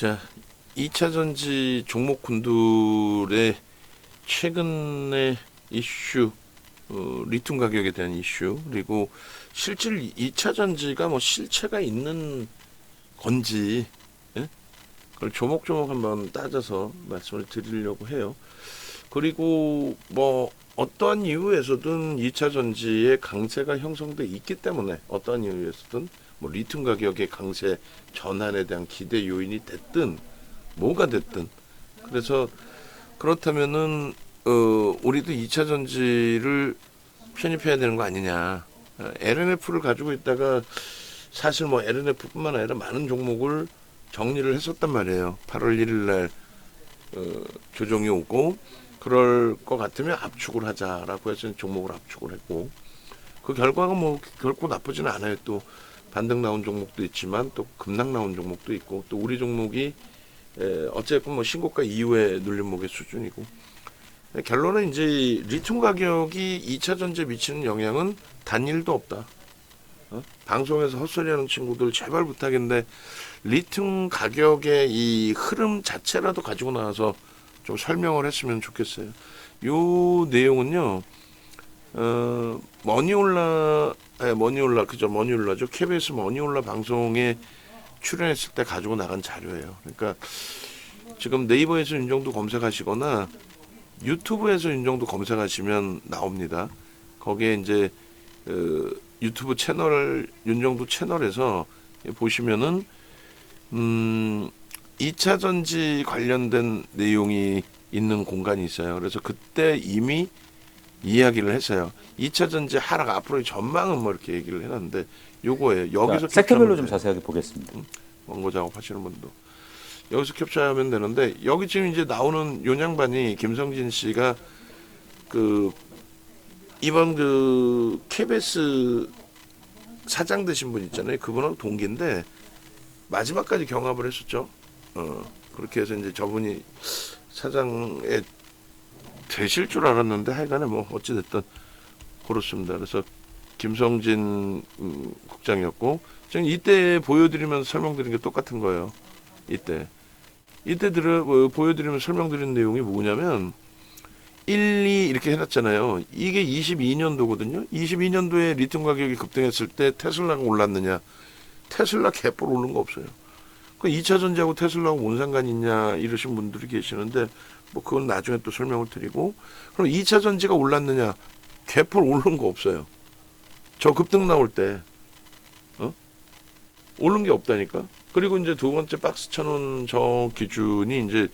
자, 2차 전지 종목군들의 최근의 이슈, 리튬 가격에 대한 이슈, 그리고 실질 2차 전지가 뭐 실체가 있는 건지, 예? 그걸 조목조목 한번 따져서 말씀을 드리려고 해요. 그리고 뭐 어떠한 이유에서든 2차 전지의 강세가 형성돼 있기 때문에 어떠한 이유에서든 뭐 리튬 가격의 강세 전환에 대한 기대 요인이 됐든 뭐가 됐든, 그래서 그렇다면은 우리도 2차 전지를 편입해야 되는 거 아니냐. LNF를 가지고 있다가 사실 뭐 LNF뿐만 아니라 많은 종목을 정리를 했었단 말이에요. 8월 1일 날 조정이 오고 그럴 것 같으면 압축을 하자라고 해서 종목을 압축을 했고, 그 결과가 뭐 결코 나쁘지는 않아요. 또 반등 나온 종목도 있지만 또 급락 나온 종목도 있고, 또 우리 종목이 어쨌든 뭐 신고가 이후에 눌림목의 수준이고, 결론은 이제 리튬 가격이 2차 전지에 미치는 영향은 단일도 없다. 방송에서 헛소리하는 친구들 제발 부탁인데 리튬 가격의 이 흐름 자체라도 가지고 나와서 좀 설명을 했으면 좋겠어요. 요 내용은요, 머니올라죠. KBS 머니올라 방송에 출연했을 때 가지고 나간 자료예요. 그러니까 지금 네이버에서 윤정도 검색하시거나 유튜브에서 윤정도 검색하시면 나옵니다. 거기에 이제 유튜브 채널 윤정도 채널에서 보시면은 2차 전지 관련된 내용이 있는 공간이 있어요. 그래서 그때 이미 이야기를 했어요. 2차 전지 하락 앞으로의 전망은 뭐 이렇게 얘기를 해놨는데, 요거예요. 여기서 섹터별로 좀 자세하게 보겠습니다. 원고 작업하시는 분도 여기서 캡처하면 되는데, 여기 지금 이제 나오는 요양반이 김성진 씨가 그 이번 그 KBS 사장 되신 분 있잖아요. 그분하고 동기인데 마지막까지 경합을 했었죠. 그렇게 해서 이제 저분이 사장에 되실 줄 알았는데 하여간에 뭐 어찌됐든 그렇습니다. 그래서 김성진 국장이었고, 지금 이때 보여드리면서 설명드린 게 똑같은 거예요. 이때 보여드리면서 설명드린 내용이 뭐냐면 1, 2 이렇게 해놨잖아요. 이게 22년도거든요. 22년도에 리튬 가격이 급등했을 때 테슬라가 올랐느냐? 테슬라 개뿔 오른 거 없어요. 그 2차 전지하고 테슬라하고 뭔 상관이 있냐 이러신 분들이 계시는데, 뭐 그건 나중에 또 설명을 드리고, 그럼 2차 전지가 올랐느냐? 개뿔 오른 거 없어요. 저 급등 나올 때 오른 게 없다니까. 그리고 이제 두 번째 박스 쳐놓은 저 기준이 이제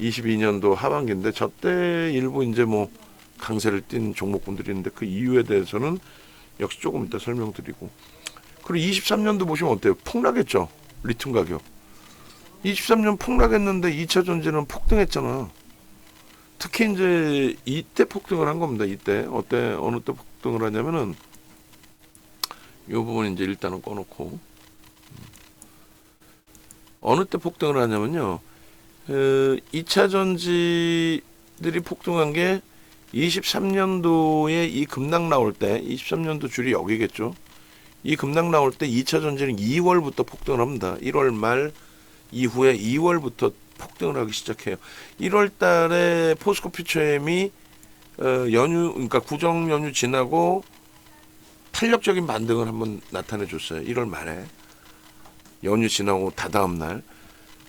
22년도 하반기인데, 저때 일부 이제 뭐 강세를 띈 종목군들이 있는데 그 이유에 대해서는 역시 조금 이따 설명드리고, 그리고 23년도 보시면 어때요? 폭락했죠. 리튬 가격 23년 폭락했는데 2차 전지는 폭등했잖아. 특히 이제 이때 폭등을 한 겁니다. 이때 어느 때 폭등을 하냐면은 이 부분 이제 일단은 꺼놓고, 어느 때 폭등을 하냐면요, 2차 전지들이 폭등한 게 23년도에 이 급락 나올 때, 23년도 줄이 여기겠죠. 이 급락 나올 때 2차 전지는 2월부터 폭등을 합니다. 1월 말 이후에 2월부터 폭등을 하기 시작해요. 1월 달에 포스코 퓨처엠이 그러니까 구정 연휴 지나고 탄력적인 반등을 한번 나타내 줬어요. 1월 말에. 연휴 지나고 다다음 날.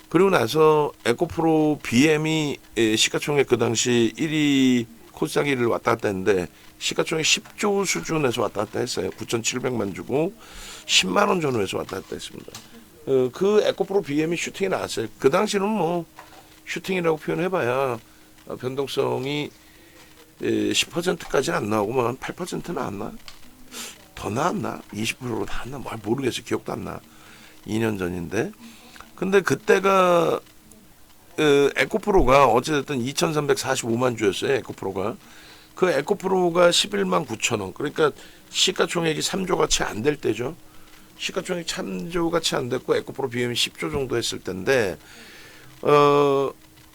그리고 나서 에코프로 BM이 시가총액 그 당시 1위 코스닥 1위를 왔다 갔다 했는데 시가총액 10조 수준에서 왔다 갔다 했어요. 9,700만 주고 10만 원 전후에서 왔다 갔다 했습니다. 그 에코프로 BM이 슈팅이 나왔어요. 그 당시는 뭐 슈팅이라고 표현해봐야 변동성이 10%까지는 안 나오고 한 8% 나왔나? 더 나왔나? 20% 나왔나? 뭐 모르겠어요. 기억도 안 나. 2년 전인데. 근데 그때가 에코프로가 어찌됐든 2,345만 주였어요. 에코프로가. 그 에코프로가 11만 9천 원. 그러니까 시가총액이 3조가 채 안 될 때죠. 시가총액 3조가 채 안 됐고 에코프로 BM이 10조 정도 했을 때인데,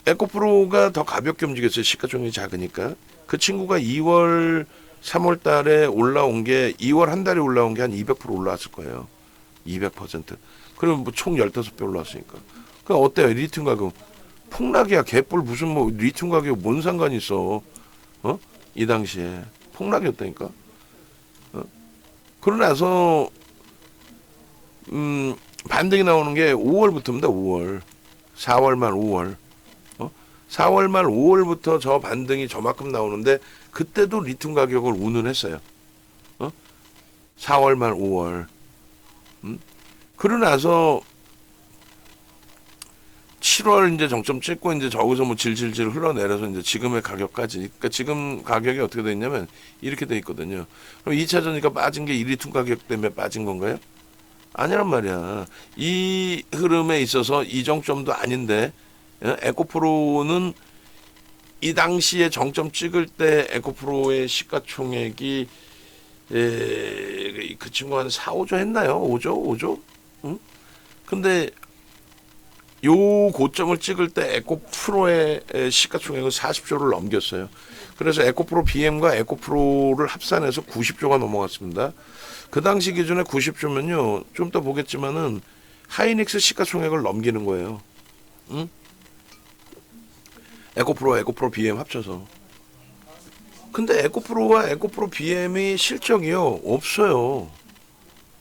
에코프로가 더 가볍게 움직였어요. 시가총액이 작으니까. 그 친구가 2월 3월 달에 올라온 게 2월 한 달에 올라온 게 한 200% 올라왔을 거예요. 200%. 그러면 뭐 총 15배 올라왔으니까. 그 어때요? 리튬 가격 폭락이야. 개뿔 무슨 뭐 리튬 가격 뭔 상관이 있어? 어? 이 당시에 폭락이었다니까. 그러고 나서 반등이 나오는 게 5월부터입니다. 5월, 4월 말 5월. 4월 말 5월부터 저 반등이 저만큼 나오는데 그때도 리튬 가격을 운운했어요. 4월 말 5월. 그러고 나서 7월 이제 정점 찍고 이제 저기서 뭐 질질질 흘러내려서 이제 지금의 가격까지. 그러니까 지금 가격이 어떻게 돼 있냐면 이렇게 돼 있거든요. 그럼 2차 전지가 빠진 게 이 리튬 가격 때문에 빠진 건가요? 아니란 말이야. 이 흐름에 있어서 이 정점도 아닌데 에코프로는 이 당시에 정점 찍을 때 에코프로의 시가총액이 그 친구 한 4, 5조 했나요? 5조? 응? 근데 요 고점을 찍을 때 에코프로의 시가총액은 40조를 넘겼어요. 그래서 에코프로 BM과 에코프로를 합산해서 90조가 넘어갔습니다. 그 당시 기준에 90조면요. 좀 더 보겠지만은 하이닉스 시가총액을 넘기는 거예요. 응? 에코프로 BM 합쳐서. 근데 에코프로와 에코프로 BM이 실적이요. 없어요.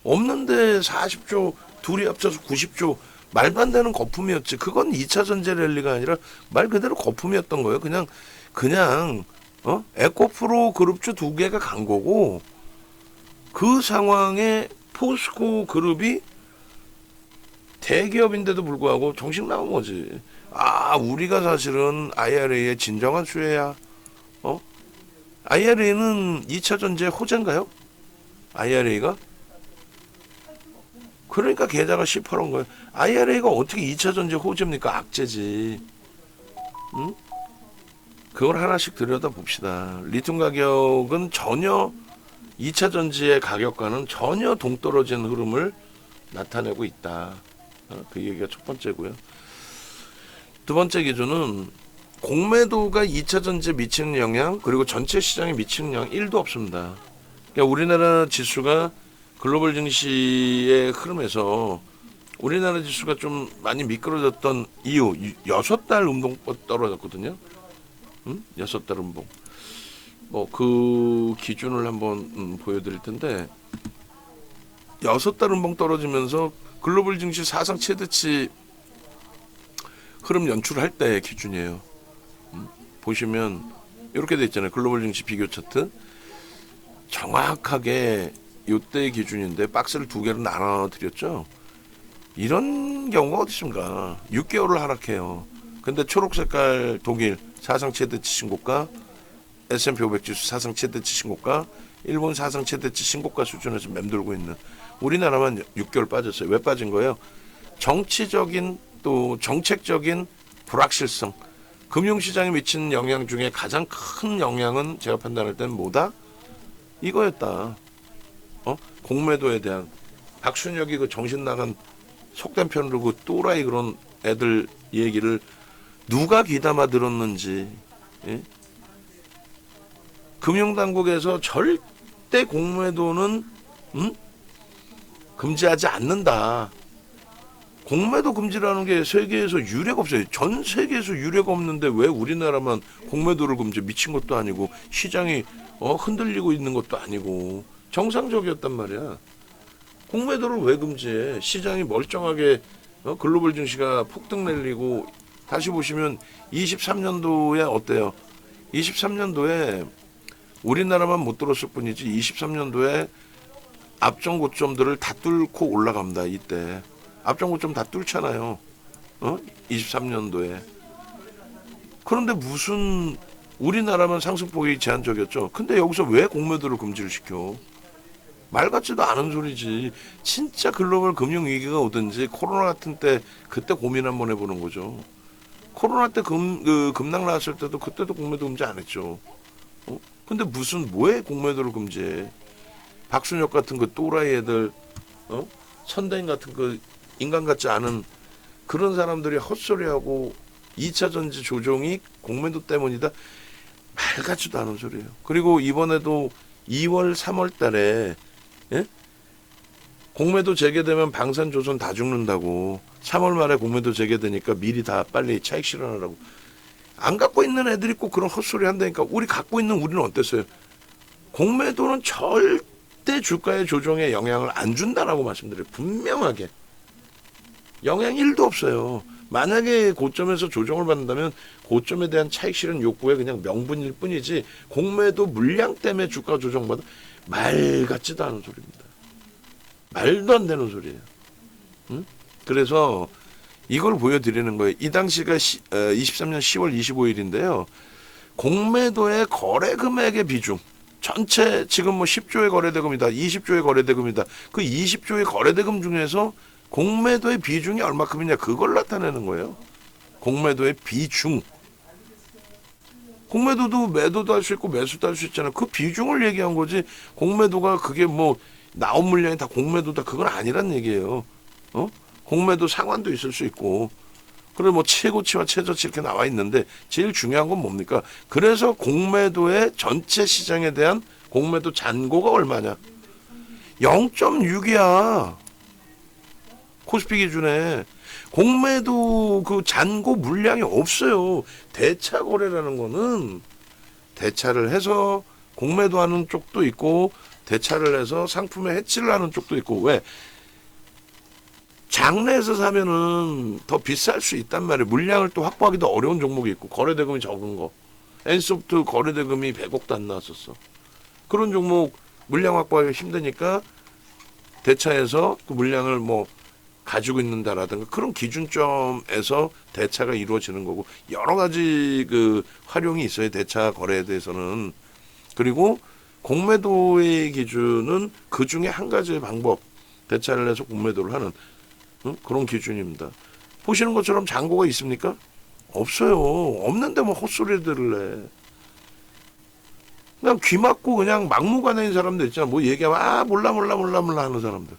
없는데 40조 둘이 합쳐서 90조 말도 안 되는 거품이었지. 그건 2차 전지 랠리가 아니라 말 그대로 거품이었던 거예요. 그냥 에코프로 그룹주 두 개가 간 거고 그 상황에 포스코 그룹이 대기업인데도 불구하고 정신 나온 거지. 아, 우리가 사실은 IRA의 진정한 수혜야. IRA는 2차 전지의 호재인가요? IRA가? 그러니까 계좌가 18원 거예요. IRA가 어떻게 2차 전지 호재입니까? 악재지. 응? 그걸 하나씩 들여다 봅시다. 리튬 가격은 전혀 2차 전지의 가격과는 전혀 동떨어진 흐름을 나타내고 있다. 그 얘기가 첫 번째고요. 두 번째 기준은 공매도가 2차 전지에 미치는 영향 그리고 전체 시장에 미치는 영향 1도 없습니다. 그러니까 우리나라 지수가 글로벌 증시의 흐름에서 우리나라 지수가 좀 많이 미끄러졌던 이유 6달 운동 떨어졌거든요. 6달 운동. 그 기준을 한번 보여드릴 텐데 6달 운봉 떨어지면서 글로벌 증시 사상 최대치 흐름 연출할 때 기준이에요. 보시면 이렇게 돼 있잖아요. 글로벌 증시 비교 차트. 정확하게 이때의 기준인데 박스를 두 개로 나눠 드렸죠. 이런 경우가 어디 있습니까? 6개월을 하락해요. 근데 초록 색깔 독일 사상 최대치 신고가, S&P 500 지수 사상 최대치 신고가, 일본 사상 최대치 신고가 수준에서 맴돌고 있는 우리나라만 6개월 빠졌어요. 왜 빠진 거예요? 정치적인 또 정책적인 불확실성, 금융시장에 미치는 영향 중에 가장 큰 영향은 제가 판단할 때는 뭐다? 이거였다. 공매도에 대한 박순혁이 그 정신 나간 속된 편으로 그 또라이 그런 애들 얘기를 누가 귀담아 들었는지. 예? 금융당국에서 절대 공매도는 금지하지 않는다. 공매도 금지라는 게 세계에서 유례가 없어요. 전 세계에서 유례가 없는데 왜 우리나라만 공매도를 금지? 미친 것도 아니고 시장이 흔들리고 있는 것도 아니고 정상적이었단 말이야. 공매도를 왜 금지해? 시장이 멀쩡하게 글로벌 증시가 폭등 랠리고 다시 보시면 23년도에 어때요? 23년도에 우리나라만 못 들었을 뿐이지 23년도에 앞전 고점들을 다 뚫고 올라갑니다. 이때 앞전 고점 다 뚫잖아요. 23년도에. 그런데 무슨 우리나라만 상승폭이 제한적이었죠. 근데 여기서 왜 공매도를 금지를 시켜? 말 같지도 않은 소리지. 진짜 글로벌 금융위기가 오든지 코로나 같은 때 그때 고민 한번 해보는 거죠. 코로나 때 급락 나왔을 때도 그때도 공매도 금지 안 했죠. 근데 무슨 왜 공매도를 금지해? 박순혁 같은 그 또라이 애들, 선대인 같은 그 인간 같지 않은 그런 사람들이 헛소리하고 2차 전지 조정이 공매도 때문이다. 말 같지도 않은 소리예요. 그리고 이번에도 2월, 3월 달에 공매도 재개되면 방산 조선 다 죽는다고. 3월 말에 공매도 재개되니까 미리 다 빨리 차익 실현하라고. 안 갖고 있는 애들이 꼭 그런 헛소리 한다니까. 우리 갖고 있는 우리는 어땠어요? 공매도는 절대 주가의 조정에 영향을 안 준다라고 말씀드려요. 분명하게. 영향 1도 없어요. 만약에 고점에서 조정을 받는다면 고점에 대한 차익 실현 욕구의 그냥 명분일 뿐이지 공매도 물량 때문에 주가 조정받아 말 같지도 않은 소리입니다. 말도 안 되는 소리예요. 응? 그래서 이걸 보여드리는 거예요. 이 당시가 23년 10월 25일인데요. 공매도의 거래 금액의 비중 전체 지금 뭐 10조의 거래대금이다. 20조의 거래대금이다. 그 20조의 거래대금 중에서 공매도의 비중이 얼마큼이냐 그걸 나타내는 거예요. 공매도의 비중. 공매도도 매도도 할 수 있고 매수도 할 수 있잖아요. 그 비중을 얘기한 거지 공매도가 그게 뭐 나온 물량이 다 공매도다 그건 아니란 얘기예요. 공매도 상환도 있을 수 있고 그리고 뭐 최고치와 최저치 이렇게 나와 있는데 제일 중요한 건 뭡니까? 그래서 공매도의 전체 시장에 대한 공매도 잔고가 얼마냐? 0.6이야. 코스피 기준에 공매도 그 잔고 물량이 없어요. 대차 거래라는 거는 대차를 해서 공매도하는 쪽도 있고 대차를 해서 상품의 해치를 하는 쪽도 있고 왜? 장내에서 사면은 더 비쌀 수 있단 말이에요. 물량을 또 확보하기도 어려운 종목이 있고 거래대금이 적은 거. 엔소프트 거래대금이 100억도 안 나왔었어. 그런 종목 물량 확보하기가 힘드니까 대차에서 그 물량을 뭐 가지고 있는다라든가 그런 기준점에서 대차가 이루어지는 거고 여러 가지 그 활용이 있어요. 대차 거래에 대해서는. 그리고 공매도의 기준은 그 중에 한 가지의 방법. 대차를 해서 공매도를 하는 그런 기준입니다. 보시는 것처럼 잔고가 있습니까? 없어요. 없는데 뭐 헛소리들을 해. 그냥 귀 막고 그냥 막무가내인 사람들 있잖아. 뭐 얘기하면 몰라 하는 사람들.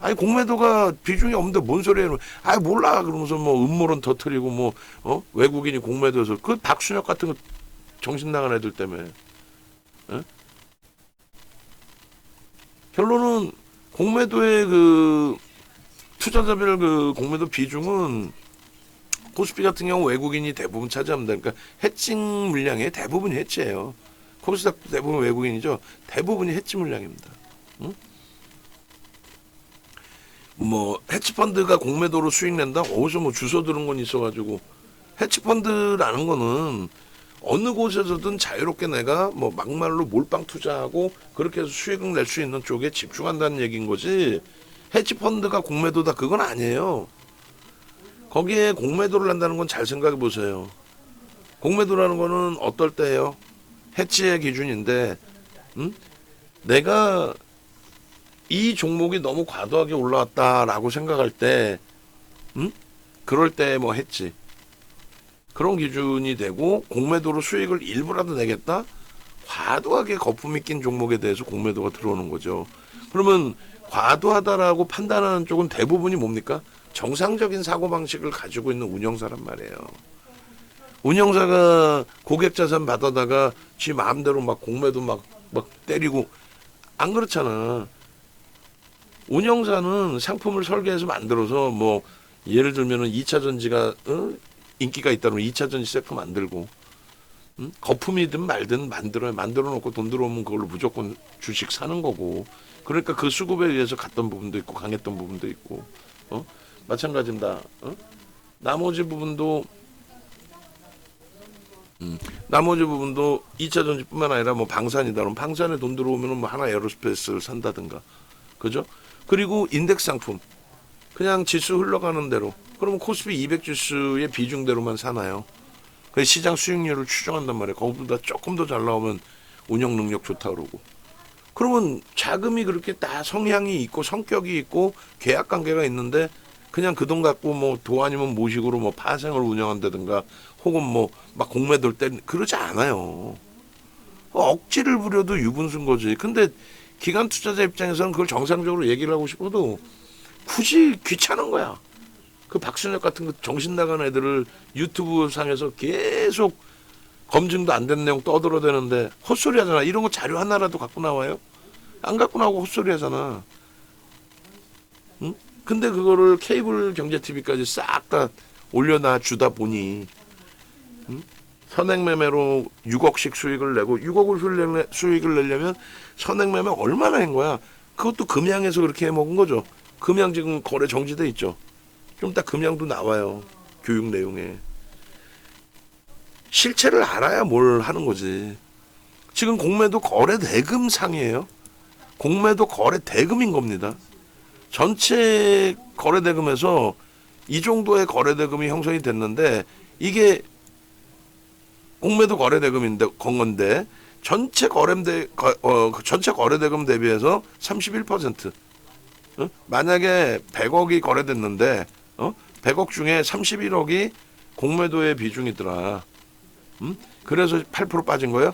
아니 공매도가 비중이 없는데 뭔 소리예요? 몰라 그러면서 뭐 음모론 터뜨리고 뭐 외국인이 공매도에서 그 박순혁 같은 거 정신 나간 애들 때문에. 결론은 공매도의 그 투자자별 그 공매도 비중은 코스피 같은 경우 외국인이 대부분 차지합니다. 그러니까 해칭 물량의 대부분이 해치예요. 코스닥 대부분 외국인이죠. 대부분이 해치 물량입니다. 뭐 해치펀드가 공매도로 수익 낸다? 어디서 뭐 주워 들은 건 있어가지고 해치펀드라는 거는 어느 곳에서든 자유롭게 내가 뭐 막말로 몰빵 투자하고 그렇게 해서 수익을 낼 수 있는 쪽에 집중한다는 얘기인 거지 해치펀드가 공매도다 그건 아니에요. 거기에 공매도를 한다는 건 잘 생각해 보세요. 공매도라는 거는 어떨 때예요? 해치의 기준인데 내가 이 종목이 너무 과도하게 올라왔다라고 생각할 때 그럴 때 뭐 했지. 그런 기준이 되고 공매도로 수익을 일부라도 내겠다? 과도하게 거품이 낀 종목에 대해서 공매도가 들어오는 거죠. 그러면 과도하다라고 판단하는 쪽은 대부분이 뭡니까? 정상적인 사고방식을 가지고 있는 운영사란 말이에요. 운영사가 고객 자산 받아다가 지 마음대로 막 공매도 막 때리고 안 그렇잖아. 운영사는 상품을 설계해서 만들어서 뭐 예를 들면은 2차 전지가 인기가 있다면 2차 전지 섹터 만들고 거품이든 말든 만들어 놓고 돈 들어오면 그걸로 무조건 주식 사는 거고 그러니까 그 수급에 의해서 갔던 부분도 있고 강했던 부분도 있고 마찬가지입니다. 나머지 부분도 2차 전지뿐만 아니라 뭐 방산이다 그러면 방산에 돈 들어오면은 뭐 하나 에어로스페이스를 산다든가 그죠? 그리고 인덱스 상품 그냥 지수 흘러가는 대로 그러면 코스피 200 지수의 비중대로만 사나요? 그 시장 수익률을 추정한단 말이에요. 거기보다 조금 더 잘 나오면 운영 능력 좋다 그러고 그러면 자금이 그렇게 다 성향이 있고 성격이 있고 계약 관계가 있는데 그냥 그 돈 갖고 뭐 도 아니면 모식으로 뭐 파생을 운영한다든가 혹은 뭐 막 공매도를 때 그러지 않아요. 억지를 부려도 유분수인 거지. 근데 기관 투자자 입장에서는 그걸 정상적으로 얘기를 하고 싶어도 굳이 귀찮은 거야. 그 박순혁 같은 거 정신 나간 애들을 유튜브 상에서 계속 검증도 안 된 내용 떠들어대는데 헛소리 하잖아. 이런 거 자료 하나라도 갖고 나와요? 안 갖고 나오고 헛소리 하잖아. 응? 근데 그거를 케이블 경제 TV까지 싹 다 올려놔 주다 보니 선행 매매로 6억씩 수익을 내고 6억을 수익을 내려면 선행 매매 얼마나 한 거야? 그것도 금양에서 그렇게 해 먹은 거죠. 금양 지금 거래 정지돼 있죠. 좀 이따 금양도 나와요. 교육 내용에. 실체를 알아야 뭘 하는 거지. 지금 공매도 거래 대금상이에요. 공매도 거래 대금인 겁니다. 전체 거래 대금에서 이 정도의 거래 대금이 형성이 됐는데 이게 공매도 거래 대금인데 건건데 전체 전체 거래 대금 대비해서 31%. 만약에 100억이 거래됐는데 100억 중에 31억이 공매도의 비중이더라. 그래서 8% 빠진 거예요?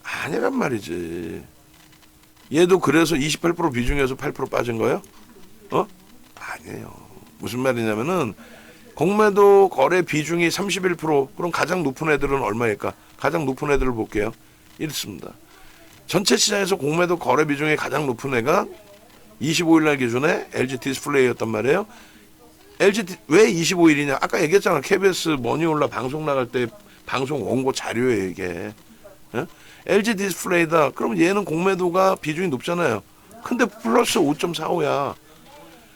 아니란 말이지. 얘도 그래서 28% 비중에서 8% 빠진 거예요? 아니에요. 무슨 말이냐면은 공매도 거래 비중이 31%, 그럼 가장 높은 애들은 얼마일까? 가장 높은 애들을 볼게요. 이렇습니다. 전체 시장에서 공매도 거래 비중이 가장 높은 애가 25일 날 기준에 LG 디스플레이였단 말이에요. 왜 25일이냐? 아까 얘기했잖아. KBS 머니올라 방송 나갈 때 방송 원고 자료예요, 이게. LG 디스플레이다. 그럼 얘는 공매도가 비중이 높잖아요. 근데 플러스 5.45야.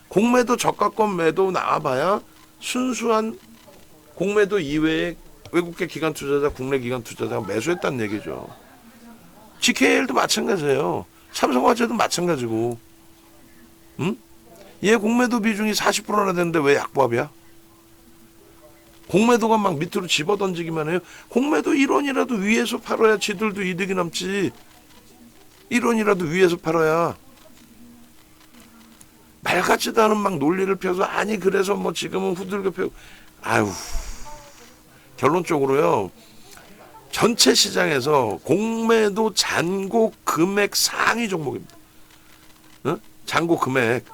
공매도 저가권 매도 나와봐야 순수한 공매도 이외에 외국계 기관 투자자, 국내 기관 투자자가 매수했다는 얘기죠. GKL도 마찬가지예요. 삼성화재도 마찬가지고. 얘 공매도 비중이 40%나 되는데 왜 약보합이야? 공매도가 막 밑으로 집어던지기만 해요. 공매도 1원이라도 위에서 팔아야 지들도 이득이 남지. 1원이라도 위에서 팔아야. 말 같지도 않은 막 논리를 펴서 아니 그래서 뭐 지금은 후들겨 펴고 아유 결론적으로요. 전체 시장에서 공매도 잔고 금액 상위 종목입니다. 잔고 금액.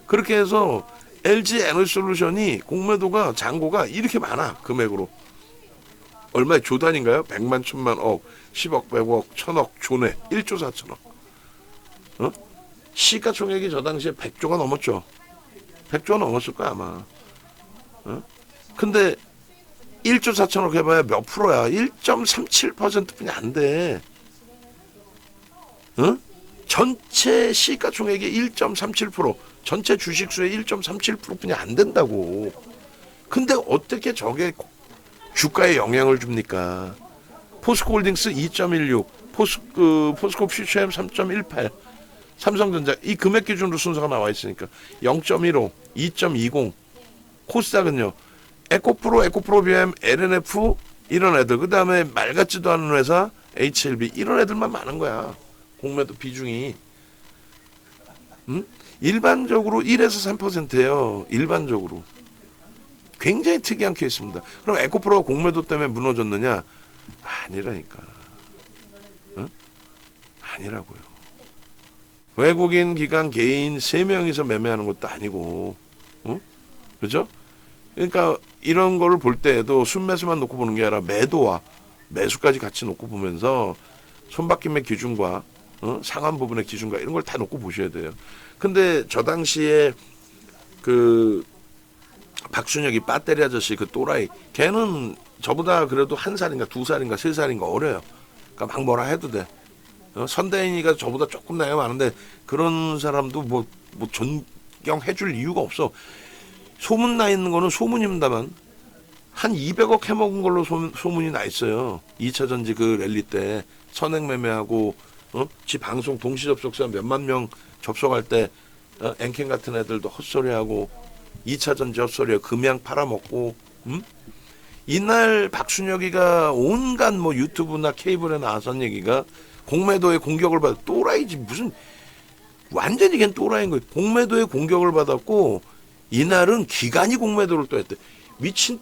그렇게 해서 LG 에너지솔루션이 공매도가 잔고가 이렇게 많아. 금액으로. 얼마의 조단인가요? 100만, 1000만, 억, 10억, 100억, 1000억, 조내. 1조 4천억. 시가총액이 저 당시에 100조가 넘었죠. 100조가 넘었을 거야 아마. 근데 1조 4천억 해봐야 몇 프로야? 1.37%뿐이 안 돼. 전체 시가총액의 1.37%, 전체 주식수의 1.37%뿐이 안 된다고. 근데 어떻게 저게 주가에 영향을 줍니까? 포스코홀딩스 2.16, 포스코 퓨처엠 3.18, 삼성전자 이 금액 기준으로 순서가 나와 있으니까 0.15, 2.20, 코스닥은요. 에코프로 BM, LNF 이런 애들, 그 다음에 말 같지도 않은 회사 HLB 이런 애들만 많은 거야. 공매도 비중이. 일반적으로 1에서 3%예요. 일반적으로. 굉장히 특이한 케이스입니다. 그럼 에코프로가 공매도 때문에 무너졌느냐? 아니라니까. 아니라고요. 외국인 기관 개인 3명이서 매매하는 것도 아니고. 그죠? 그러니까 이런 거를 볼 때에도 순매수만 놓고 보는 게 아니라 매도와 매수까지 같이 놓고 보면서 손바뀜의 기준과 상한 부분의 기준과 이런 걸 다 놓고 보셔야 돼요. 근데 저 당시에 그 박순혁이 배터리 아저씨 그 또라이 걔는 저보다 그래도 1살인가 2살인가 3살인가 어려요. 그러니까 막 뭐라 해도 돼. 선대인이가 저보다 조금 나이가 많은데 그런 사람도 뭐 존경해 줄 이유가 없어. 소문 나 있는 거는 소문입니다만 한 200억 해먹은 걸로 소문이 나 있어요. 2차 전지 그 랠리 때 선행 매매하고 지 방송 동시 접속자 몇만 명 접속할 때 앵캔 같은 애들도 헛소리하고 2차 전지 헛소리에 금양 팔아먹고 이날 박순혁이가 온갖 뭐 유튜브나 케이블에 나와서 얘기가 공매도에 공격을 받아 또라이지 무슨 완전히 걘 또라이인 거예요. 공매도에 공격을 받았고 이날은 기관이 공매도를 또 했대. 미친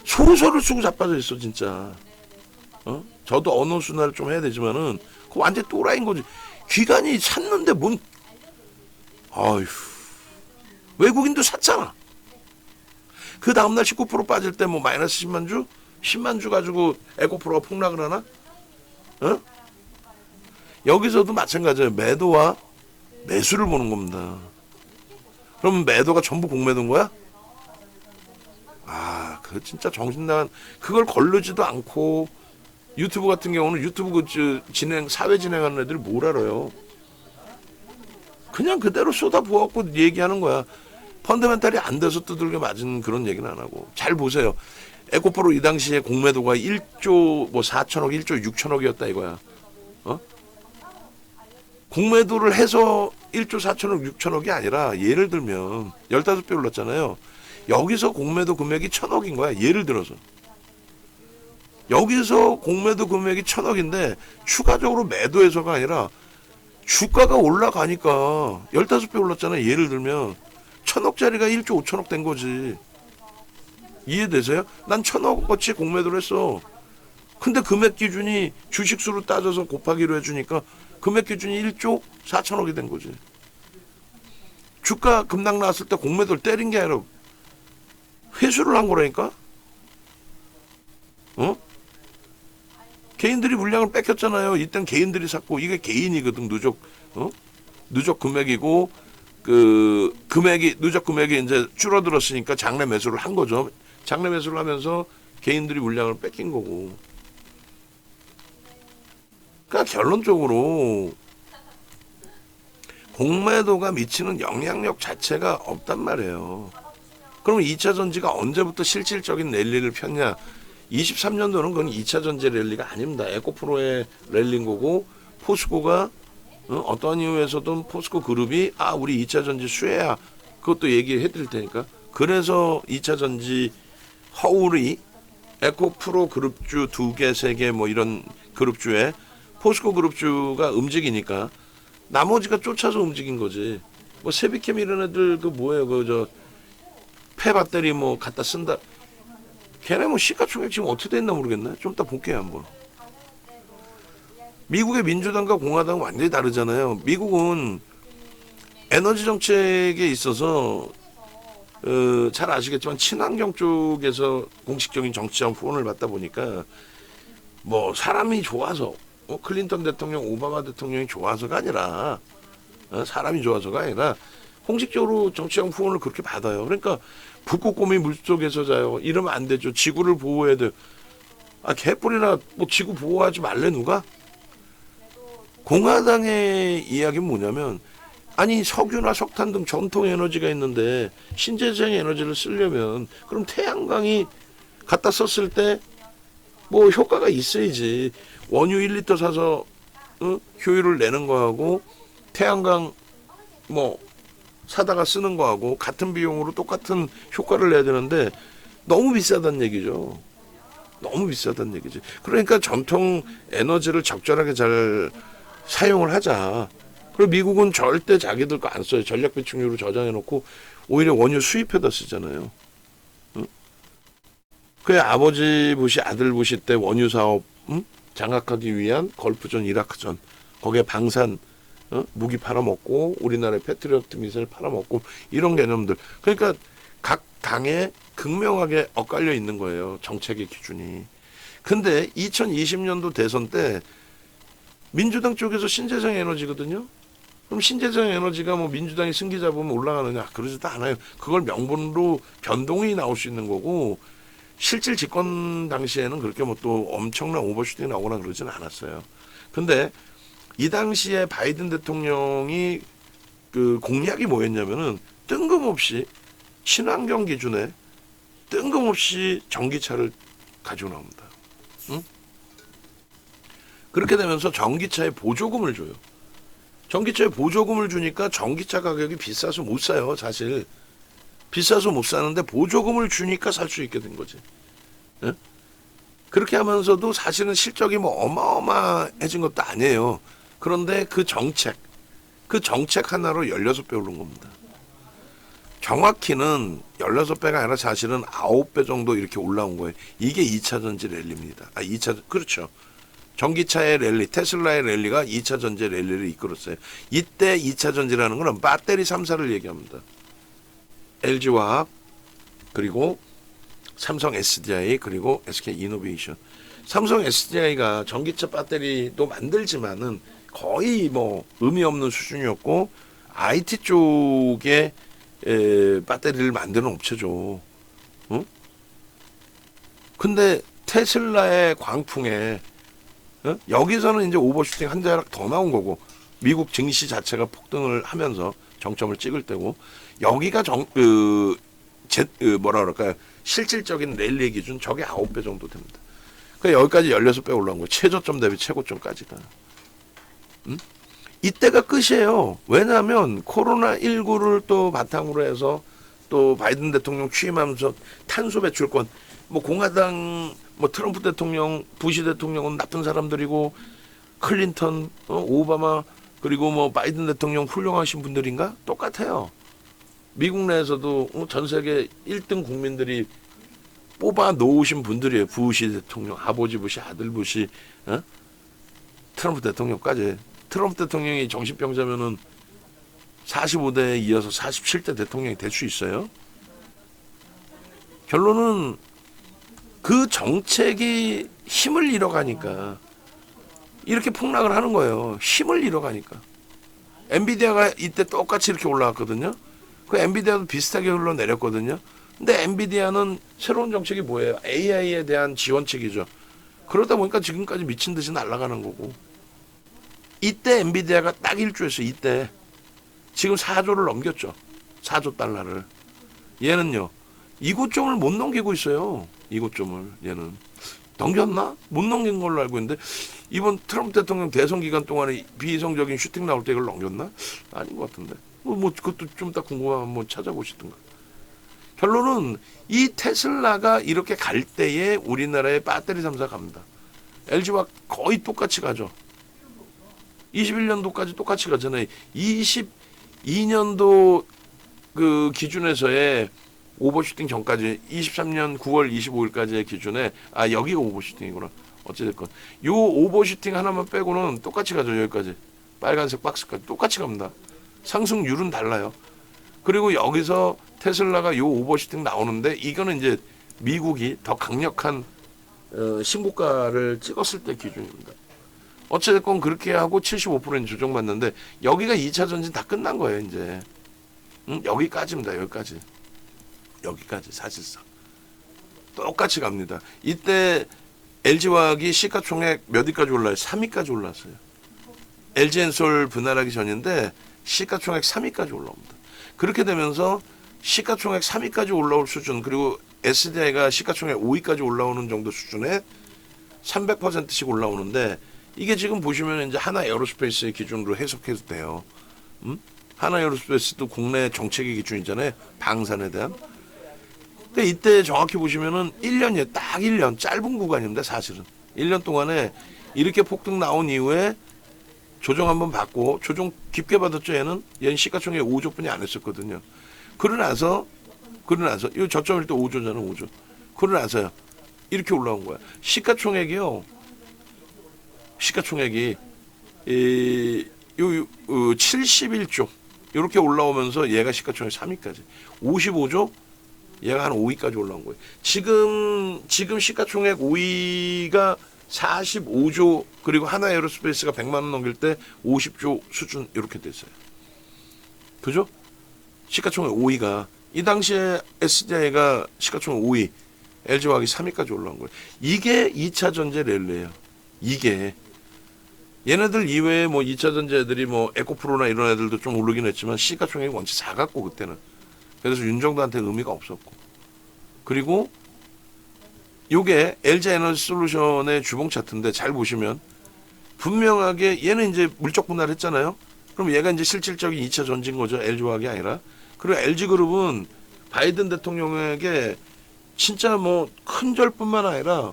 소설을 쓰고 자빠져 있어 진짜. 저도 언어 순화를 좀 해야 되지만은 그거 완전 또라이인 거지. 기관이 샀는데 뭔 아휴 외국인도 샀잖아. 그 다음날 19% 빠질 때 뭐 마이너스 10만 주? 10만 주 가지고 에코프로가 폭락을 하나? 여기서도 마찬가지예요. 매도와 매수를 보는 겁니다. 그러면 매도가 전부 공매도인 거야? 아, 그 진짜 정신 나간, 그걸 거르지도 않고 유튜브 같은 경우는 유튜브 사회 진행하는 애들이 뭘 알아요? 그냥 그대로 쏟아 부어갖고 얘기하는 거야. 펀더멘탈이 안 돼서 두들겨 맞은 그런 얘기는 안 하고. 잘 보세요. 에코프로 이 당시에 공매도가 1조 뭐 4천억, 1조 6천억이었다 이거야. 어? 공매도를 해서 1조 4천억, 6천억이 아니라 예를 들면 15배 올랐잖아요. 여기서 공매도 금액이 1,000억인 거야. 예를 들어서. 여기서 공매도 금액이 1,000억인데 추가적으로 매도해서가 아니라 주가가 올라가니까 15배 올랐잖아요. 예를 들면 1,000억짜리가 1조 5천억 된 거지. 이해되세요? 난 1,000억어치 공매도를 했어. 근데 금액 기준이 주식수로 따져서 곱하기로 해주니까 금액 기준이 1조 4천억이 된 거지. 주가 급락 나왔을 때 공매도를 때린 게 아니라 회수를 한 거라니까? 어? 개인들이 물량을 뺏겼잖아요. 이땐 개인들이 샀고, 이게 개인이거든, 누적 금액이고, 누적 금액이 이제 줄어들었으니까 장내 매수를 한 거죠. 장내 매수를 하면서 개인들이 물량을 뺏긴 거고. 그러니까 결론적으로 공매도가 미치는 영향력 자체가 없단 말이에요. 그럼 2차 전지가 언제부터 실질적인 랠리를 폈냐? 23년도는 그건 2차 전지 랠리가 아닙니다. 에코프로의 랠리인 거고, 포스코가 어떤 이유에서든 포스코 그룹이 우리 2차 전지 수혜야, 그것도 얘기해 드릴 테니까. 그래서 2차 전지 허울이 에코프로 그룹주 2개, 3개 뭐 이런 그룹주에 포스코 그룹주가 움직이니까 나머지가 쫓아서 움직인 거지. 뭐 세비캠 이런 애들 그 뭐예요, 폐 배터리 뭐 갖다 쓴다. 걔네 뭐 시가총액 지금 어떻게 됐나 모르겠네. 좀 이따 볼게요 한번. 미국의 민주당과 공화당은 완전히 다르잖아요. 미국은 에너지 정책에 있어서 잘 아시겠지만 친환경 쪽에서 공식적인 정치적 후원을 받다 보니까 뭐 사람이 좋아서 클린턴 대통령, 오바마 대통령이 좋아서가 아니라 사람이 좋아서가 아니라 공식적으로 정치적 후원을 그렇게 받아요. 그러니까 북극곰이 물속에서 자요. 이러면 안 되죠. 지구를 보호해야 돼요. 개뿔이나 뭐 지구 보호하지 말래 누가? 공화당의 이야기는 뭐냐면 석유나 석탄 등 전통 에너지가 있는데 신재생 에너지를 쓰려면 그럼 태양광이 갖다 썼을 때 뭐 효과가 있어야지. 원유 1리터 사서 효율을 내는 거하고 태양광 뭐 사다가 쓰는 거하고 같은 비용으로 똑같은 효과를 내야 되는데 너무 비싸다는 얘기죠. 너무 비싸다는 얘기지. 그러니까 전통 에너지를 적절하게 잘 사용을 하자. 그리고 미국은 절대 자기들 거 안 써요. 전략 비축률을 저장해놓고 오히려 원유 수입해다 쓰잖아요. 그 아버지 부시, 아들 부시 때 원유 사업 장악하기 위한 걸프전, 이라크전, 거기에 방산 무기 팔아먹고 우리나라의 패트리어트 미사일 팔아먹고 이런 개념들. 그러니까 각 당에 극명하게 엇갈려 있는 거예요. 정책의 기준이. 근데 2020년도 대선 때 민주당 쪽에서 신재생 에너지거든요. 그럼 신재생 에너지가 뭐 민주당이 승기 잡으면 올라가느냐? 그러지도 않아요. 그걸 명분으로 변동이 나올 수 있는 거고 실질 집권 당시에는 그렇게 뭐 또 엄청난 오버슈팅이 나오거나 그러지는 않았어요. 근데 이 당시에 바이든 대통령이 그 공약이 뭐였냐면은 뜬금없이 친환경 기준에 뜬금없이 전기차를 가지고 나옵니다. 그렇게 되면서 전기차에 보조금을 줘요. 전기차에 보조금을 주니까 전기차 가격이 비싸서 못 사요, 사실. 비싸서 못 사는데 보조금을 주니까 살 수 있게 된 거지. 예? 그렇게 하면서도 사실은 실적이 뭐 어마어마해진 것도 아니에요. 그런데 그 정책 하나로 16배 오른 겁니다. 정확히는 16배가 아니라 사실은 9배 정도 이렇게 올라온 거예요. 이게 2차 전지 랠리입니다. 그렇죠. 전기차의 랠리, 테슬라의 랠리가 2차 전지 랠리를 이끌었어요. 이때 2차 전지라는 거는 배터리 3사를 얘기합니다. LG화학, 그리고 삼성 SDI, 그리고 SK 이노베이션. 삼성 SDI가 전기차 배터리도 만들지만은 거의 뭐 의미 없는 수준이었고 IT 쪽에 배터리를 만드는 업체죠. 응? 근데 테슬라의 광풍에 여기서는 이제 오버슈팅 한 자락 더 나온 거고 미국 증시 자체가 폭등을 하면서 정점을 찍을 때고 여기가 뭐라 그럴까요? 실질적인 랠리 기준 저게 9배 정도 됩니다. 그러니까 여기까지 16배 올라온 거예요. 최저점 대비 최고점까지가. 이때가 끝이에요. 왜냐하면 코로나19를 또 바탕으로 해서 또 바이든 대통령 취임하면서 탄소 배출권, 뭐 공화당, 뭐 트럼프 대통령, 부시 대통령은 나쁜 사람들이고 클린턴, 오바마 그리고 뭐 바이든 대통령 훌륭하신 분들인가? 똑같아요. 미국 내에서도 전 세계 1등 국민들이 뽑아 놓으신 분들이에요. 부시 대통령, 아버지 부시, 아들 부시, 트럼프 대통령까지. 트럼프 대통령이 정신병자면은 45대에 이어서 47대 대통령이 될 수 있어요. 결론은 그 정책이 힘을 잃어가니까 이렇게 폭락을 하는 거예요. 힘을 잃어가니까. 엔비디아가 이때 똑같이 이렇게 올라왔거든요. 그 엔비디아도 비슷하게 흘러내렸거든요. 근데 엔비디아는 새로운 정책이 뭐예요? AI에 대한 지원책이죠. 그러다 보니까 지금까지 미친 듯이 날아가는 거고. 이때 엔비디아가 딱 1조였어요. 이때. 지금 4조를 넘겼죠. 4조 달러를. 얘는요. 이고점을 못 넘기고 있어요. 이고점을 얘는. 넘겼나? 못 넘긴 걸로 알고 있는데 이번 트럼프 대통령 대선 기간 동안에 비이성적인 슈팅 나올 때 이걸 넘겼나? 아닌 것 같은데. 뭐 그것도 좀 더 궁금하면 한번 찾아보시든가. 결론은 이 테슬라가 이렇게 갈 때에 우리나라의 배터리 3사 갑니다. LG와 거의 똑같이 가죠. 21년도까지 똑같이 가잖아요. 22년도 그 기준에서의 오버슈팅 전까지 23년 9월 25일까지의 기준에 여기가 오버슈팅이구나. 어찌됐건 요 오버슈팅 하나만 빼고는 똑같이 가죠. 여기까지 빨간색 박스까지 똑같이 갑니다. 상승률은 달라요. 그리고 여기서 테슬라가 요 오버슈팅 나오는데 이거는 이제 미국이 더 강력한 신고가를 찍었을 때 기준입니다. 어찌됐건 그렇게 하고 75%는 조정받는데 여기가 2차 전지 다 끝난 거예요. 이제 여기까지입니다. 여기까지 사실상 똑같이 갑니다. 이때 LG화학이 시가총액 몇 위까지 올라요? 3위까지 올랐어요. LG엔솔 분할하기 전인데 시가총액 3위까지 올라옵니다. 그렇게 되면서 시가총액 3위까지 올라올 수준 그리고 SDI가 시가총액 5위까지 올라오는 정도 수준에 300%씩 올라오는데 이게 지금 보시면 이제 하나 에어로스페이스의 기준으로 해석해도 돼요. 하나 에어로스페이스도 국내 정책의 기준이잖아요. 방산에 대한. 근데 이때 정확히 보시면은 1년이에요. 딱 1년. 짧은 구간입니다. 사실은. 1년 동안에 이렇게 폭등 나온 이후에 조정 한번 받고 조정 깊게 받았죠. 얘는 시가총액 5조뿐이 안 했었거든요. 그러고 나서 이 저점일 때 5조잖아. 5조. 그러고 나서요. 이렇게 올라온 거야. 시가총액이 71조 이렇게 올라오면서 얘가 시가총액 3위까지 55조 얘가 한 5위까지 올라온 거예요. 지금 시가총액 5위가 45조 그리고 하나 에어로스페이스가 100만 원 넘길 때 50조 수준 이렇게 됐어요. 그죠? 시가총액 5위가 이 당시에 SDI가 시가총액 5위 LG화학이 3위까지 올라온 거예요. 이게 2차 전지 랠리예요. 이게 얘네들 이외에 뭐 2차 전지 애들이 뭐 에코프로나 이런 애들도 좀 오르긴 했지만 시가총액이 원체 작았고 그때는 그래서 윤정도한테 의미가 없었고 그리고 요게 LG에너지솔루션의 주봉 차트인데 잘 보시면 분명하게 얘는 이제 물적 분할했잖아요. 그럼 얘가 이제 실질적인 2차 전지인 거죠. LG화학이 아니라. 그리고 LG그룹은 바이든 대통령에게 진짜 뭐 큰 절뿐만 아니라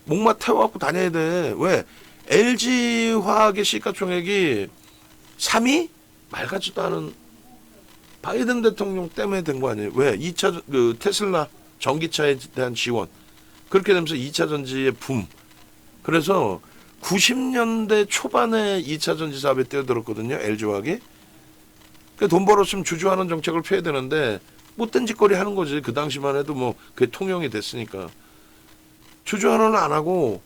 목마 태워갖고 다녀야 돼. 왜? LG화학의 시가총액이 3위? 말 같지도 않은 바이든 대통령 때문에 된 거 아니에요. 왜? 2차 그 테슬라 전기차에 대한 지원. 그렇게 되면서 2차 전지의 붐. 그래서 90년대 초반에 2차 전지 사업에 뛰어들었거든요. LG화학이. 그러니까 돈 벌었으면 주주하는 정책을 펴야 되는데 못된 짓거리 하는 거지. 그 당시만 해도 뭐 그게 통용이 됐으니까. 주주환원은 안 하고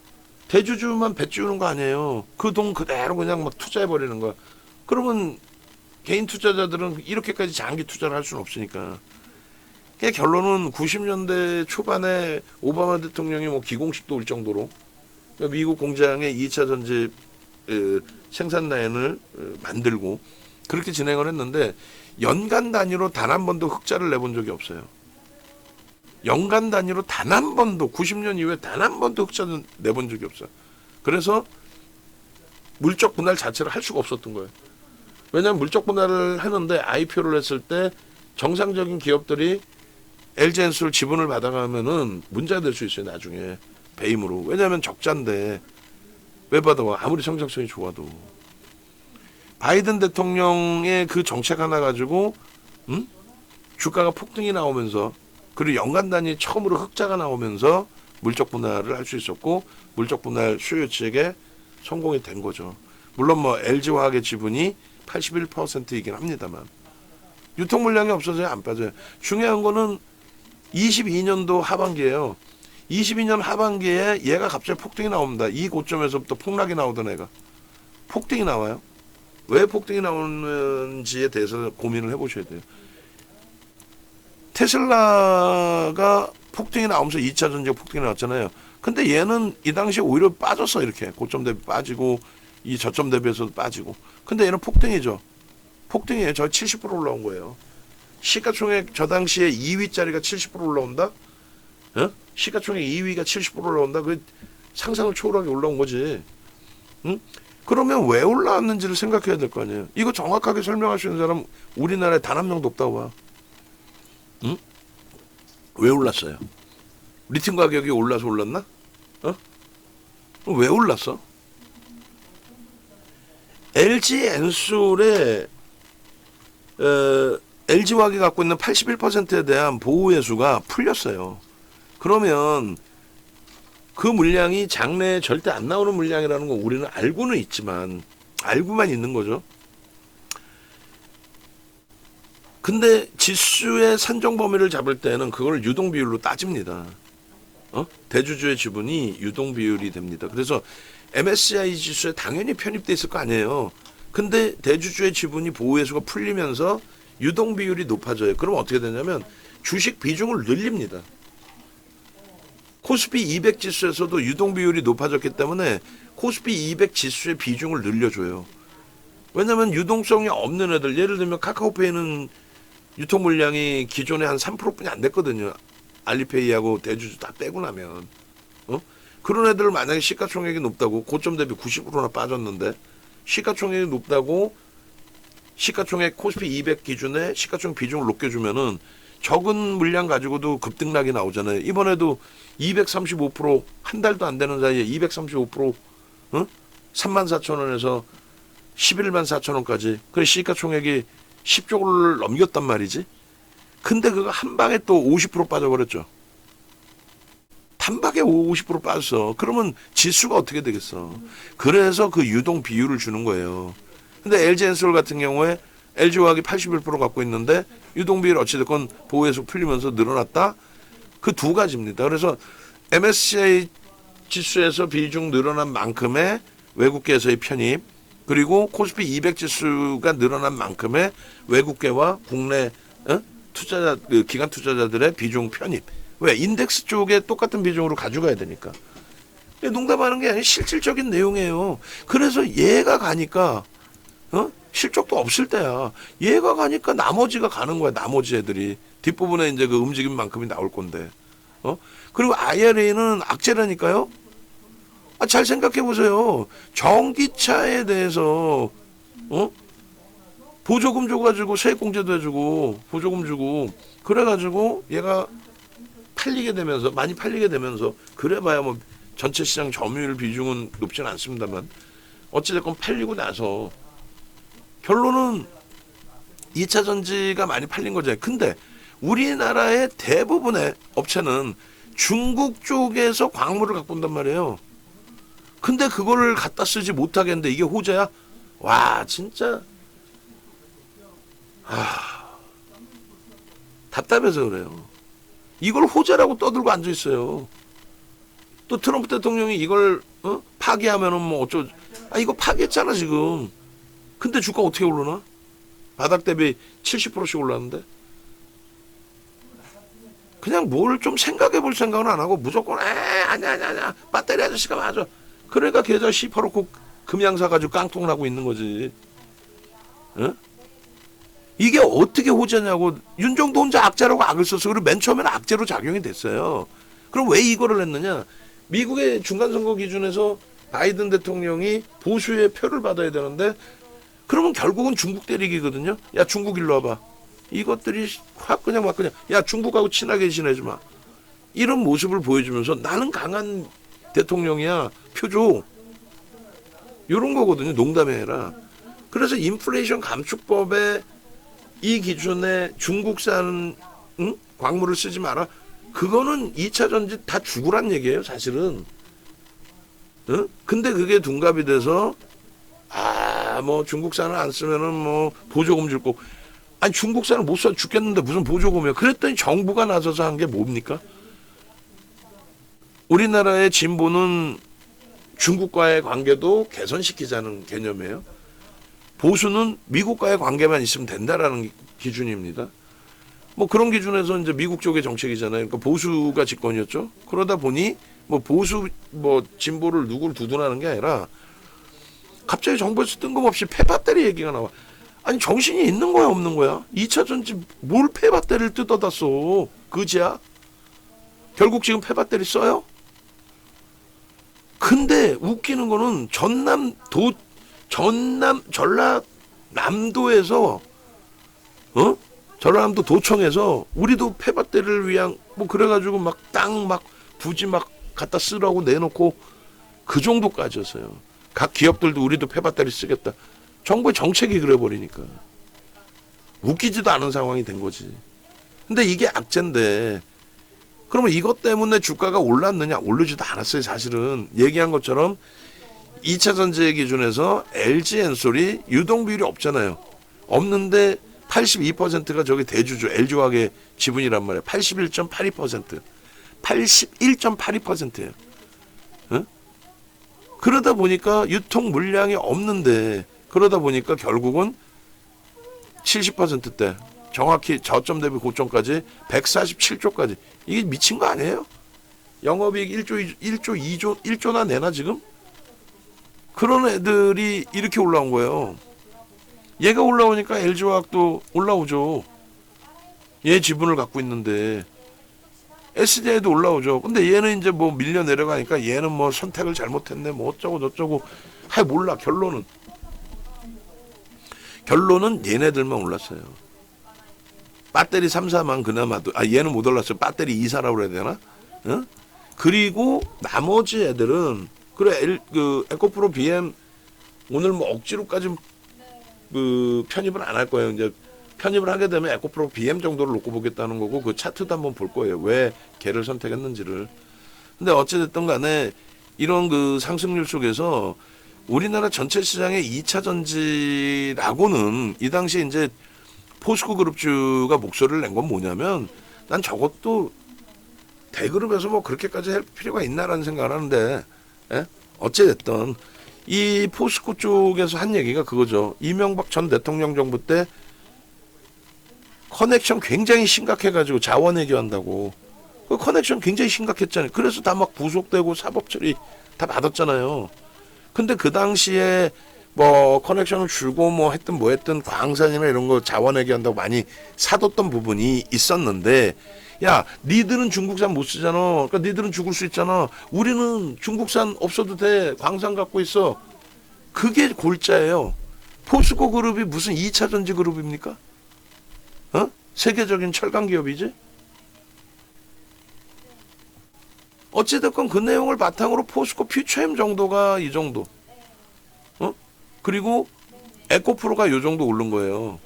대주주만 배치우는 거 아니에요. 그 돈 그대로 그냥 막 투자해버리는 거야. 그러면 개인 투자자들은 이렇게까지 장기 투자를 할 수는 없으니까. 그러니까 결론은 90년대 초반에 오바마 대통령이 뭐 기공식도 올 정도로 그러니까 미국 공장에 2차 전지 생산 라인을 만들고 그렇게 진행을 했는데 연간 단위로 단 한 번도 흑자를 내본 적이 없어요. 연간 단위로 단 한 번도 90년 이후에 단 한 번도 흑자는 내본 적이 없어요. 그래서 물적 분할 자체를 할 수가 없었던 거예요. 왜냐하면 물적 분할을 하는데 IPO를 했을 때 정상적인 기업들이 LG엔솔 지분을 받아가면은 문제가 될 수 있어요. 나중에 배임으로. 왜냐하면 적자인데 왜 받아와? 아무리 성장성이 좋아도. 바이든 대통령의 그 정책 하나 가지고 주가가 폭등이 나오면서 그리고 연간 단위 처음으로 흑자가 나오면서 물적 분할을 할 수 있었고 물적 분할 수요치액에 성공이 된 거죠. 물론 뭐 LG화학의 지분이 81%이긴 합니다만 유통 물량이 없어져야 안 빠져요. 중요한 거는 22년도 하반기에요. 22년 하반기에 얘가 갑자기 폭등이 나옵니다. 이 고점에서부터 폭락이 나오던 애가 폭등이 나와요. 왜 폭등이 나오는지에 대해서 고민을 해보셔야 돼요. 테슬라가 폭등이 나오면서 2차 전지가 폭등이 나왔잖아요. 근데 얘는 이 당시에 오히려 빠졌어. 이렇게 고점 대비 빠지고 이 저점 대비해서도 빠지고. 근데 얘는 폭등이죠. 폭등이에요. 저 70% 올라온 거예요. 시가총액 저 당시에 2위짜리가 70% 올라온다? 어? 시가총액 2위가 70% 올라온다? 그 상상을 초월하게 올라온 거지. 응? 그러면 왜 올라왔는지를 생각해야 될 거 아니에요. 이거 정확하게 설명할 수 있는 사람 우리나라에 단 한 명도 없다고 봐. 응? 왜 올랐어요? 리튬 가격이 올라서 올랐나? 어? 왜 올랐어? LG 엔솔의 LG화학이 갖고 있는 81%에 대한 보호회수가 풀렸어요. 그러면 그 물량이 장래에 절대 안 나오는 물량이라는 거 우리는 알고는 있지만 알고만 있는 거죠. 근데 지수의 산정 범위를 잡을 때는 그걸 유동 비율로 따집니다. 대주주의 지분이 유동 비율이 됩니다. 그래서 MSCI 지수에 당연히 편입돼 있을 거 아니에요. 근데 대주주의 지분이 보호회수가 풀리면서 유동 비율이 높아져요. 그럼 어떻게 되냐면 주식 비중을 늘립니다. 코스피 200 지수에서도 유동 비율이 높아졌기 때문에 코스피 200 지수의 비중을 늘려줘요. 왜냐하면 유동성이 없는 애들, 예를 들면 카카오페이는 유통 물량이 기존에 한 3%뿐이 안 됐거든요. 알리페이하고 대주주 다 빼고 나면. 그런 애들 만약에 시가총액이 높다고 고점 대비 90%나 빠졌는데 시가총액이 높다고 시가총액 코스피 200 기준에 시가총액 비중을 높여주면은 적은 물량 가지고도 급등락이 나오잖아요. 이번에도 235% 한 달도 안 되는 사이에 235% 34,000원에서 11만 4천원까지. 그래 시가총액이 10조를 넘겼단 말이지. 근데 그거 한 방에 또 50% 빠져버렸죠. 단박에 50% 빠졌어. 그러면 지수가 어떻게 되겠어. 그래서 그 유동 비율을 주는 거예요. 근데 LG엔솔 같은 경우에 LG화학이 81% 갖고 있는데 유동 비율 어찌됐건 보호회수 풀리면서 늘어났다. 그 두 가지입니다. 그래서 MSCI 지수에서 비중 늘어난 만큼의 외국계에서의 편입, 그리고 코스피 200 지수가 늘어난 만큼의 외국계와 국내 투자자, 기관 투자자들의 비중 편입. 왜? 인덱스 쪽에 똑같은 비중으로 가져가야 되니까. 농담하는 게 아니라 실질적인 내용이에요. 그래서 얘가 가니까 실적도 없을 때야. 얘가 가니까 나머지가 가는 거야. 나머지 애들이 뒷부분에 이제 그 움직임 만큼이 나올 건데. 그리고 IRA는 악재라니까요. 잘 생각해 보세요. 전기차에 대해서 보조금 줘가지고 세액공제도 해주고 보조금 주고 그래가지고 얘가 팔리게 되면서 많이 팔리게 되면서 그래봐야 뭐 전체 시장 점유율 비중은 높지는 않습니다만 어찌됐건 팔리고 나서 결론은 2차 전지가 많이 팔린 거죠. 근데 우리나라의 대부분의 업체는 중국 쪽에서 광물을 갖고 온단 말이에요. 근데 그거를 갖다 쓰지 못하겠는데 이게 호재야? 와 진짜 답답해서 그래요. 이걸 호재라고 떠들고 앉아 있어요. 또 트럼프 대통령이 이걸 파기하면은 뭐 어쩌? 이거 파기했잖아 지금. 근데 주가 어떻게 오르나? 바닥 대비 70%씩 올랐는데. 그냥 뭘 좀 생각해 볼 생각은 안 하고 무조건 아니야 배터리 아저씨가 맞아. 그러니까 계좌 시퍼놓고 금양 사가지고 깡통 나고 있는 거지. 어? 이게 어떻게 호재냐고. 윤정도 혼자 악재라고 악을 써서 그리고 맨 처음에는 악재로 작용이 됐어요. 그럼 왜 이거를 했느냐. 미국의 중간선거 기준에서 바이든 대통령이 보수의 표를 받아야 되는데 그러면 결국은 중국 때리기거든요. 야 중국 일로 와봐. 이것들이 확 그냥 막 그냥 야 중국하고 친하게 지내지 마. 이런 모습을 보여주면서 나는 강한 대통령이야. 표줘. 이런 거거든요. 농담이 아니라. 그래서 인플레이션 감축법에 이 기준에 중국산 광물을 쓰지 마라. 그거는 2차 전지 다 죽으란 얘기예요. 사실은. 근데 그게 둔갑이 돼서 뭐 중국산을 안 쓰면은 뭐 보조금 줄 거. 아니 중국산을 못 써 죽겠는데 무슨 보조금이야. 그랬더니 정부가 나서서 한 게 뭡니까? 우리나라의 진보는 중국과의 관계도 개선시키자는 개념이에요. 보수는 미국과의 관계만 있으면 된다라는 기준입니다. 뭐 그런 기준에서 이제 미국 쪽의 정책이잖아요. 그러니까 보수가 집권이었죠. 그러다 보니 뭐 보수 뭐 진보를 누구를 두둔하는 게 아니라 갑자기 정부에서 뜬금없이 폐배터리 얘기가 나와. 아니 정신이 있는 거야 없는 거야? 2차 전지 뭘 폐배터리를 뜯어다 써? 그지야? 결국 지금 폐배터리 써요? 근데 웃기는 거는 전라남도에서 전라남도 도청에서 우리도 폐배터리를 위한 뭐 그래가지고 막 땅 막 부지 막 갖다 쓰라고 내놓고 그 정도까지였어요. 각 기업들도 우리도 폐배터리 쓰겠다. 정부의 정책이 그래버리니까 웃기지도 않은 상황이 된 거지. 근데 이게 악재인데 그러면 이것 때문에 주가가 올랐느냐? 오르지도 않았어요. 사실은 얘기한 것처럼 2차 전지 기준에서 LG 엔솔이 유동비율이 없잖아요. 없는데 82%가 저기 대주주 LG화학의 지분이란 말이에요. 81.82%. 81.82%예요. 그러다 보니까 유통 물량이 없는데 그러다 보니까 결국은 70%대 정확히 저점 대비 고점까지 147조까지 이게 미친 거 아니에요? 영업이익 1조나 내나 지금? 그런 애들이 이렇게 올라온 거예요. 얘가 올라오니까 LG화학도 올라오죠. 얘 지분을 갖고 있는데 SDI도 올라오죠. 근데 얘는 이제 뭐 밀려 내려가니까 얘는 뭐 선택을 잘못했네 뭐 어쩌고 저쩌고 몰라. 결론은 얘네들만 올랐어요. 배터리 3사만 그나마도 얘는 못 올랐어요. 배터리 2사라고 그래야 되나? 그리고 나머지 애들은 그래 그 에코프로 BM 오늘 뭐 억지로까지 그 편입을 안 할 거예요. 이제 편입을 하게 되면 에코프로 BM 정도를 놓고 보겠다는 거고 그 차트도 한번 볼 거예요. 왜 걔를 선택했는지를. 근데 어찌됐든 간에 이런 그 상승률 속에서 우리나라 전체 시장의 2차 전지라고는 이 당시에 이제 포스코 그룹주가 목소리를 낸 건 뭐냐면 난 저것도 대그룹에서 뭐 그렇게까지 할 필요가 있나라는 생각을 하는데 어찌됐든 이 포스코 쪽에서 한 얘기가 그거죠. 이명박 전 대통령 정부 때 커넥션 굉장히 심각해가지고 자원 외교한다고. 그 커넥션 굉장히 심각했잖아요. 그래서 다 막 구속되고 사법 처리 다 받았잖아요. 근데 그 당시에 뭐 커넥션을 줄고 뭐 했든 광산이나 이런 거 자원 외교한다고 많이 사뒀던 부분이 있었는데 야 니들은 중국산 못 쓰잖아. 그러니까 니들은 죽을 수 있잖아. 우리는 중국산 없어도 돼. 광산 갖고 있어. 그게 골자예요. 포스코 그룹이 무슨 2차 전지 그룹입니까? 세계적인 철강 기업이지. 어찌됐건 그 내용을 바탕으로 포스코 퓨처엠 정도가 이 정도. 그리고 에코프로가 요 정도 오른 거예요.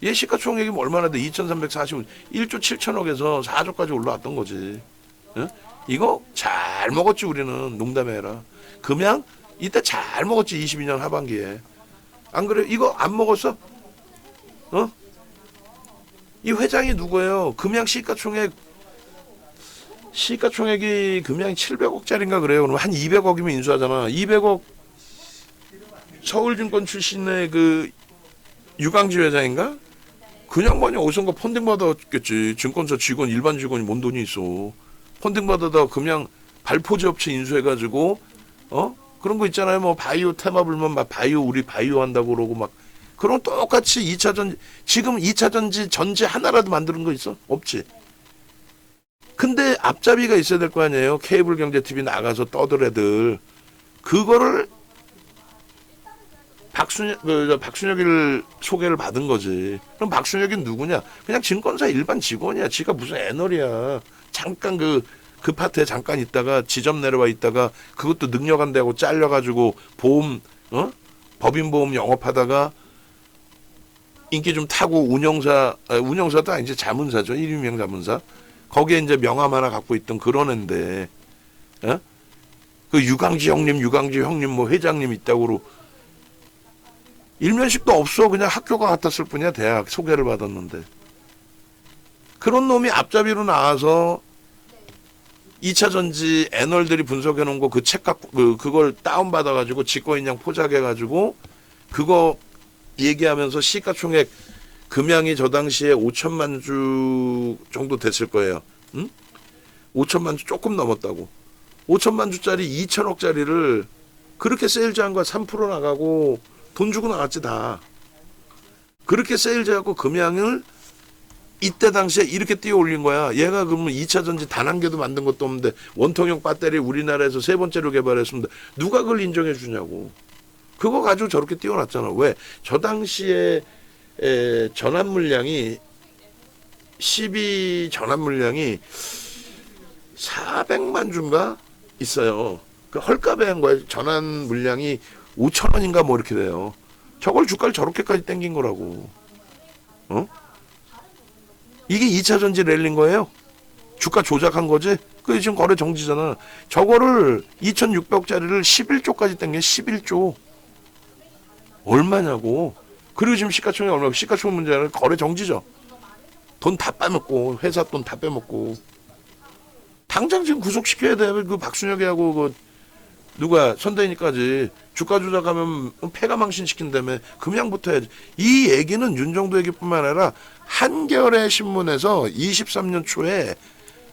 얘 시가총액이 얼마나 돼? 2,345, 1조 7천억에서 4조까지 올라왔던 거지. 이거 잘 먹었지 우리는. 농담이 아니라. 금양 이때 잘 먹었지 22년 하반기에. 안 그래? 이거 안 먹었어? 이 회장이 누구예요? 금양 시가총액이 금양이 700억짜리인가 그래요. 그럼 한 200억이면 인수하잖아. 200억 서울증권 출신의 그 유강지 회장인가? 그냥 많이 어디선가 펀딩 받았겠지. 증권사 직원, 일반 직원이 뭔 돈이 있어. 펀딩 받아다 그냥 발포제 업체 인수해가지고, 그런 거 있잖아요. 뭐, 바이오 테마 불면 막 우리 바이오 한다고 그러고 막. 그럼 똑같이 2차 전지, 지금 2차 전지 하나라도 만드는 거 있어? 없지. 근데 앞잡이가 있어야 될 거 아니에요. 케이블 경제 TV 나가서 떠들 애들. 그거를 박순혁이를 소개를 받은 거지. 그럼 박순혁이 누구냐? 그냥 증권사 일반 직원이야. 지가 무슨 애널이야. 잠깐 그 파트에 잠깐 있다가 지점 내려와 있다가 그것도 능력 안 되고 잘려가지고 보험, 법인보험 영업하다가 인기 좀 타고 운영사도 아니지 자문사죠. 일유명 자문사. 거기에 이제 명함 하나 갖고 있던 그런 애인데, 그 유강지 형님 뭐 회장님 있다고 일면식도 없어. 그냥 학교가 같았을 뿐이야. 대학 소개를 받았는데. 그런 놈이 앞잡이로 나와서 2차 전지 애널들이 분석해 놓은 거 그 책 갖고 그걸 다운 받아 가지고 직권인양 포장해 가지고 그거 얘기하면서 시가총액 금양이 저 당시에 5천만 주 정도 됐을 거예요. 응? 5천만 주 조금 넘었다고. 5천만 주짜리 2천억짜리를 그렇게 세일즈한 거야. 3% 나가고 돈 주고 나갔지 다. 그렇게 세일즈하고 금양을 이때 당시에 이렇게 띄워 올린 거야. 얘가 그러면 2차 전지 단 한 개도 만든 것도 없는데 원통형 배터리 우리나라에서 세 번째로 개발했습니다. 누가 그걸 인정해 주냐고. 그거 가지고 저렇게 띄워놨잖아. 왜? 저 당시에 전환 물량이 12 전환 물량이 400만 주인가 있어요. 그 헐값에 한 거야. 전환 물량이 5천 원인가 뭐 이렇게 돼요. 저걸 주가를 저렇게까지 땡긴 거라고. 이게 2차 전지 랠린 거예요. 주가 조작한 거지. 그게 지금 거래 정지잖아. 저거를 2,600억짜리를 11조까지 땡겨. 11조. 얼마냐고. 그리고 지금 시가총액 얼마? 시가총액 문제는 거래 정지죠. 돈 다 빼먹고 회사 돈 다 빼먹고. 당장 지금 구속시켜야 돼. 그 박순혁이하고 그 누가 선대인까지 주가 조작하면 폐가망신 시킨다며 금양부터 해야지. 이 얘기는 윤정도 얘기뿐만 아니라 한겨레 신문에서 23년 초에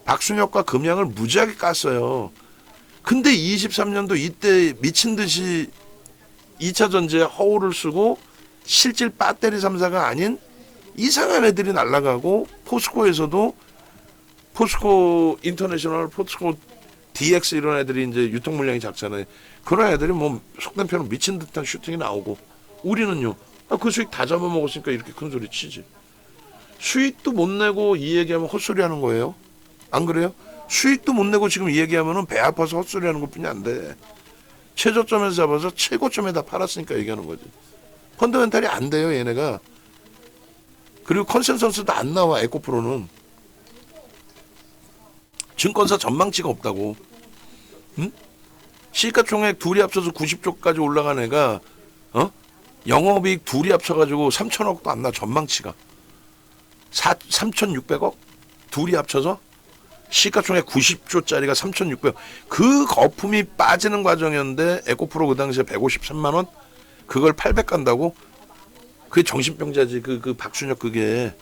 박순혁과 금양을 무지하게 깠어요. 근데 23년도 이때 미친 듯이 2차 전지에 허울을 쓰고 실질 배터리 3사가 아닌 이상한 애들이 날아가고 포스코에서도 포스코 인터내셔널, 포스코 DX 이런 애들이 이제 유통 물량이 작잖아요. 그런 애들이 뭐 속된 표현 미친 듯한 슈팅이 나오고 우리는요. 그 수익 다 잡아먹었으니까 이렇게 큰 소리 치지. 수익도 못 내고 이 얘기하면 헛소리 하는 거예요. 안 그래요? 수익도 못 내고 지금 이 얘기하면 배 아파서 헛소리 하는 것뿐이 안 돼. 최저점에서 잡아서 최고점에다 팔았으니까 얘기하는 거지. 펀더멘탈이 안 돼요 얘네가. 그리고 컨센서스도 안 나와. 에코프로는 증권사 전망치가 없다고. 응? 시가총액 둘이 합쳐서 90조까지 올라간 애가 영업이익 둘이 합쳐가지고 3천억도 안 나. 전망치가 3,600억 둘이 합쳐서 시가총액 90조짜리가 3,600억. 그 거품이 빠지는 과정이었는데 에코프로 그 당시에 153만 원 그걸 800 간다고. 그게 정신병자지. 그 박순혁 그게.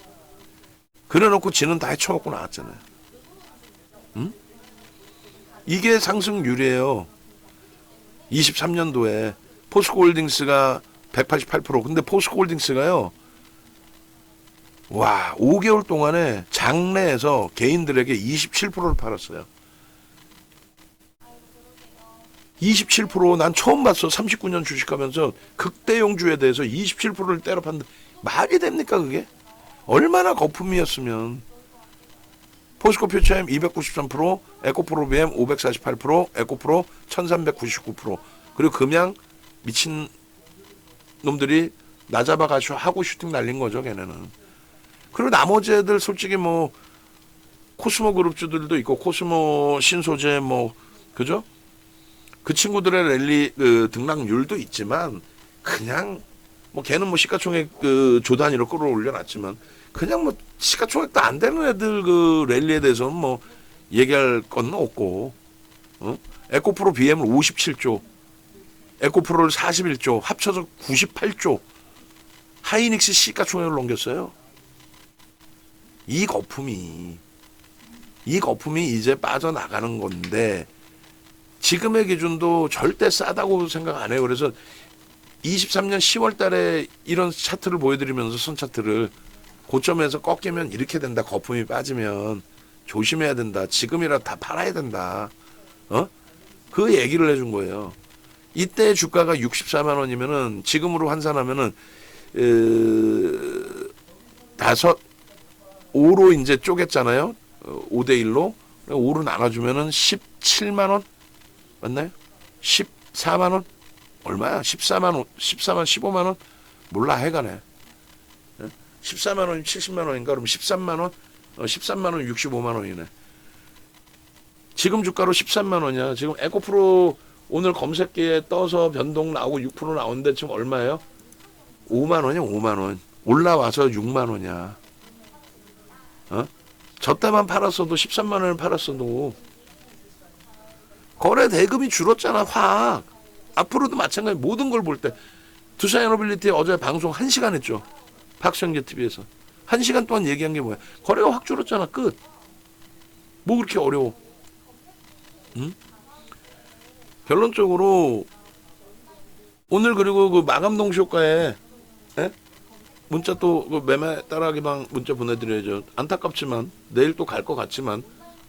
그래놓고 지는 다 헤쳐먹고 나왔잖아요. 응? 이게 상승률이에요. 23년도에 포스코홀딩스가 188%. 근데 포스코홀딩스가요. 와, 5개월 동안에 장내에서 개인들에게 27%를 팔았어요. 27%. 난 처음 봤어. 39년 주식하면서 극대용주에 대해서 27%를 때려 판다. 말이 됩니까 그게? 얼마나 거품이었으면. 포스코 퓨처엠 293%, 에코프로 BM 548%, 에코프로 1399%. 그리고 금양 미친 놈들이 나 잡아가지고 하고 슈팅 날린 거죠 걔네는. 그리고 나머지 애들 솔직히 뭐 코스모 그룹주들도 있고 코스모 신소재 뭐 그죠? 그 친구들의 랠리 등락률도 있지만 그냥 뭐 걔는 뭐 시가총액 조 단위로 끌어올려놨지만 그냥 뭐 시가총액도 안 되는 애들 그 랠리에 대해서는 뭐 얘기할 건 없고. 에코프로 BM을 57조, 에코프로를 41조, 합쳐서 98조. 하이닉스 시가총액을 넘겼어요. 이 거품이 이제 빠져나가는 건데 지금의 기준도 절대 싸다고 생각 안 해요. 그래서 23년 10월 달에 이런 차트를 보여드리면서 선 차트를 고점에서 꺾이면 이렇게 된다. 거품이 빠지면 조심해야 된다. 지금이라도 다 팔아야 된다. 그 얘기를 해준 거예요. 이때 주가가 64만 원이면은 지금으로 환산하면은 5로 이제 쪼갰잖아요. 5대 1로 5로 나눠주면은 17만 원 맞나요? 14만 원 얼마야? 14만 15만 원 몰라 해가네. 14만 원이 70만 원인가? 그럼 13만 원? 13만 원 65만 원이네. 지금 주가로 13만 원이야. 지금 에코프로 오늘 검색기에 떠서 변동 나오고 6% 나오는데 지금 얼마예요? 5만 원이야, 5만 원. 올라와서 6만 원이야. 저 때만 팔았어도 13만 원을 팔았어도 거래 대금이 줄었잖아, 확. 앞으로도 마찬가지. 모든 걸 볼 때 두산에너빌리티 어제 방송 1시간 했죠. 박성재 TV에서 1시간 동안 얘기한 게 뭐야? 거래가 확 줄었잖아. 끝. 뭐 그렇게 어려워? 응? 결론적으로 오늘 그리고 그 마감 동시효과에 문자 또 그 매매 따라하기방 문자 보내드려야죠. 안타깝지만 내일 또 갈 것 같지만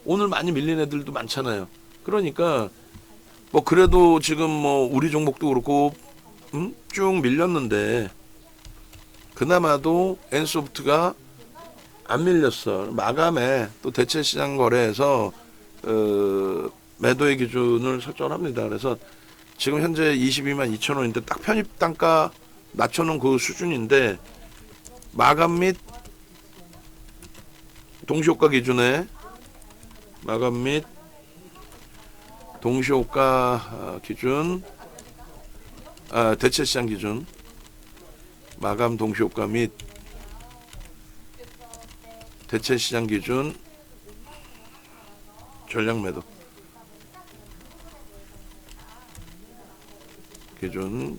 오늘 많이 밀린 애들도 많잖아요. 그러니까 뭐 그래도 지금 뭐 우리 종목도 그렇고 쭉 밀렸는데 그나마도 엔소프트가 안 밀렸어. 마감에 또 대체시장 거래에서 매도의 기준을 설정합니다. 그래서 지금 현재 22만 2천 원인데 딱 편입 단가 낮춰놓은 그 수준인데 마감 및 동시효과 기준에 마감 및 동시효과 기준 대체시장 기준 마감 동시효과 및 대체시장 기준 전략매도 기준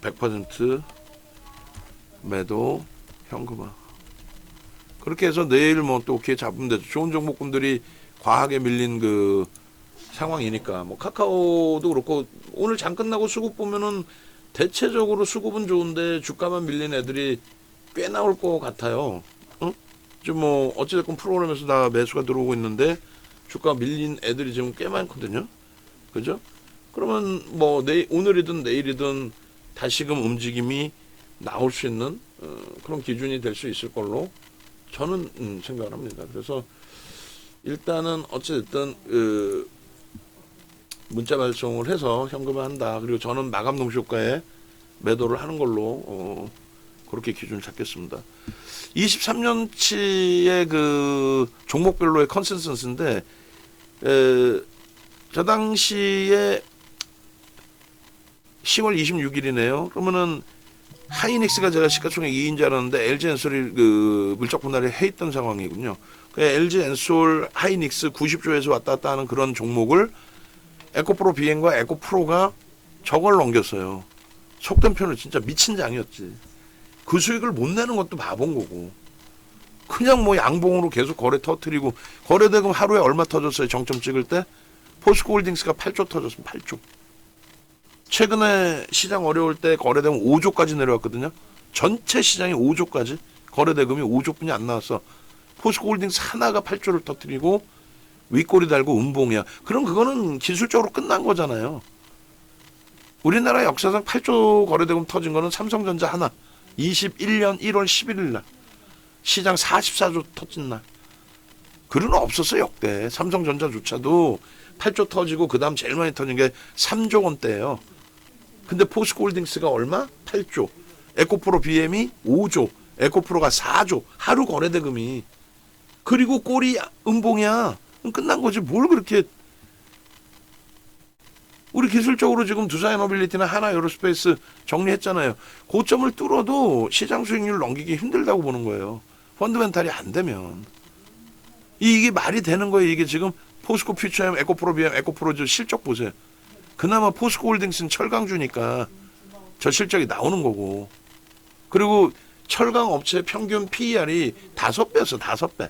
100% 매도 현금화. 그렇게 해서 내일 뭐 또 기회 잡으면 되죠. 좋은 종목군들이 과하게 밀린 그 상황이니까 뭐 카카오도 그렇고 오늘 장 끝나고 수급 보면은 대체적으로 수급은 좋은데 주가만 밀린 애들이 꽤 나올 것 같아요. 지금 뭐 어찌됐건 프로그램에서 다 매수가 들어오고 있는데 주가 밀린 애들이 지금 꽤 많거든요. 그죠? 그러면 뭐 오늘이든 내일이든 다시금 움직임이 나올 수 있는 그런 기준이 될 수 있을 걸로 저는 생각을 합니다. 그래서 일단은 어찌됐든 문자 발송을 해서 현금화한다. 그리고 저는 마감 동시효과에 매도를 하는 걸로 그렇게 기준을 잡겠습니다. 23년치의 그 종목별로의 컨센서스인데 저 당시에 10월 26일이네요. 그러면은 하이닉스가 제가 시가총액 2인 줄 알았는데 LG엔솔이 그 물적 분할에 해 있던 상황이군요. LG엔솔 하이닉스 90조에서 왔다 갔다 하는 그런 종목을 에코프로 비행과 에코프로가 저걸 넘겼어요. 속된 표현은 진짜 미친 장이었지. 그 수익을 못 내는 것도 바본 거고. 그냥 뭐 양봉으로 계속 거래 터트리고 거래대금 하루에 얼마 터졌어요. 정점 찍을 때 포스코홀딩스가 8조 터졌습니다. 8조. 최근에 시장 어려울 때 거래대금 5조까지 내려왔거든요. 전체 시장이 5조까지 거래대금이 5조뿐이 안 나왔어. 포스코홀딩스 하나가 8조를 터뜨리고 윗꼬리 달고 음봉이야. 그럼 그거는 기술적으로 끝난 거잖아요. 우리나라 역사상 8조 거래대금 터진 거는 삼성전자 하나. 21년 1월 11일 날 시장 44조 터진 날. 그런 없었어요. 역대. 삼성전자조차도 8조 터지고 그 다음 제일 많이 터진 게 3조 원대예요. 근데 포스코홀딩스가 얼마? 8조. 에코프로 BM이 5조. 에코프로가 4조. 하루 거래대금이. 그리고 꼬리 음봉이야. 끝난 거지. 뭘 그렇게. 우리 기술적으로 지금 두산에너빌리티나 하나에어로스페이스 정리했잖아요. 고점을 뚫어도 시장 수익률 넘기기 힘들다고 보는 거예요. 펀드멘탈이 안 되면. 이게 말이 되는 거예요. 이게 지금 포스코 퓨처엠, 에코프로 BM, 에코프로 실적 보세요. 그나마 포스코홀딩스는 철강주니까 저 실적이 나오는 거고. 그리고 철강 업체 평균 PER이 5배였어, 5배.